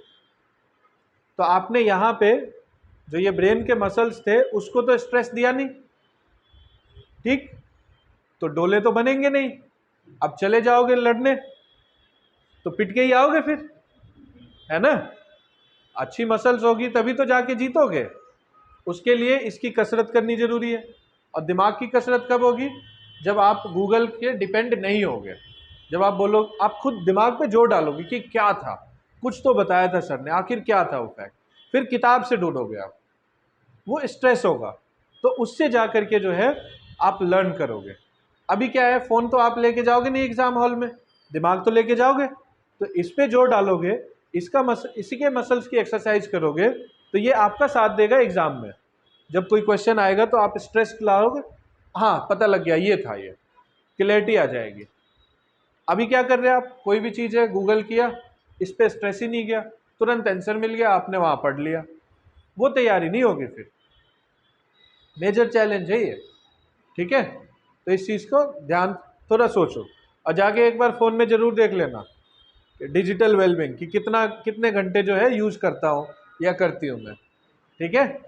तो आपने यहाँ पे जो ये ब्रेन के मसल्स थे उसको तो स्ट्रेस दिया नहीं, ठीक, तो डोले तो बनेंगे नहीं। अब चले जाओगे लड़ने तो पिट के ही आओगे फिर, है ना। अच्छी मसल्स होगी तभी तो जाके जीतोगे। उसके लिए इसकी कसरत करनी जरूरी है। और दिमाग की कसरत कब होगी? जब आप गूगल के डिपेंड नहीं होगे, जब आप बोलो, आप खुद दिमाग पे जोर डालोगे कि क्या था, कुछ तो बताया था सर ने, आखिर क्या था वो फैक्ट, फिर किताब से ढूंढोगे आप, वो स्ट्रेस होगा। तो उससे जा करके जो है आप लर्न करोगे। अभी क्या है, फ़ोन तो आप लेके जाओगे नहीं एग्ज़ाम हॉल में, दिमाग तो लेके जाओगे, तो इस पे जोर डालोगे, इसी के मसल्स की एक्सरसाइज करोगे, तो ये आपका साथ देगा एग्ज़ाम में। जब कोई क्वेश्चन आएगा तो आप स्ट्रेस लाओगे, हाँ पता लग गया ये था, ये क्लैरिटी आ जाएगी। अभी क्या कर रहे हैं आप, कोई भी चीज़ है गूगल किया, इस पर स्ट्रेस ही नहीं गया, तुरंत आंसर मिल गया, आपने वहाँ पढ़ लिया, वो तैयारी नहीं होगी फिर। मेजर चैलेंज है ये, ठीक है। तो इस चीज़ को ध्यान थोड़ा सोचो, और जाके एक बार फ़ोन में ज़रूर देख लेना कि डिजिटल वेलबिंग कि कितने घंटे जो है यूज़ करता हूँ या करती हूँ मैं, ठीक है।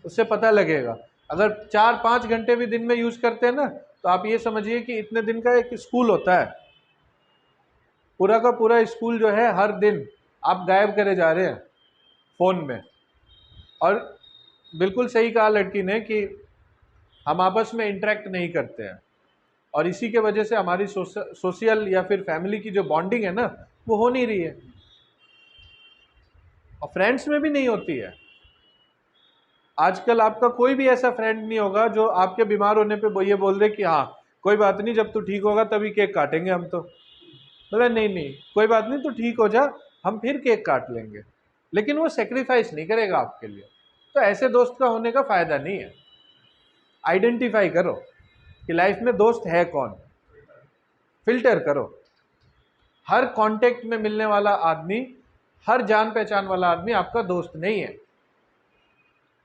उससे पता लगेगा। अगर 4-5 घंटे भी दिन में यूज़ करते हैं ना, तो आप ये समझिए कि इतने दिन का एक स्कूल होता है, पूरा का पूरा स्कूल जो है हर दिन आप गायब करे जा रहे हैं फ़ोन में। और बिल्कुल सही कहा लड़की ने कि हम आपस में इंटरेक्ट नहीं करते हैं, और इसी के वजह से हमारी सोशल या फिर फैमिली की जो बॉन्डिंग है ना, वो हो नहीं रही है, और फ्रेंड्स में भी नहीं होती है। आजकल आपका कोई भी ऐसा फ्रेंड नहीं होगा जो आपके बीमार होने पे वो ये बोल दे कि हाँ कोई बात नहीं, जब तू ठीक होगा तभी केक काटेंगे हम। तो बोले नहीं कोई बात नहीं, तू ठीक हो जा, हम फिर केक काट लेंगे। लेकिन वो सेक्रीफाइस नहीं करेगा आपके लिए। तो ऐसे दोस्त का होने का फ़ायदा नहीं है। आइडेंटिफाई करो कि लाइफ में दोस्त है कौन, फिल्टर करो। हर कांटेक्ट में मिलने वाला आदमी, हर जान पहचान वाला आदमी आपका दोस्त नहीं है।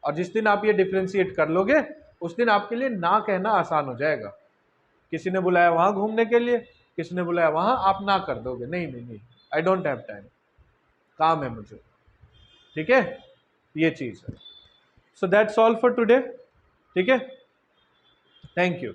और जिस दिन आप ये डिफ्रेंशिएट कर लोगे, उस दिन आपके लिए ना कहना आसान हो जाएगा। किसी ने बुलाया वहाँ घूमने के लिए, किसी ने बुलाया वहाँ, आप ना कर दोगे, नहीं आई डोंट हैव टाइम, काम है मुझे, ठीक है। ये चीज़ है। So that's all for today, ठीक है। Thank you.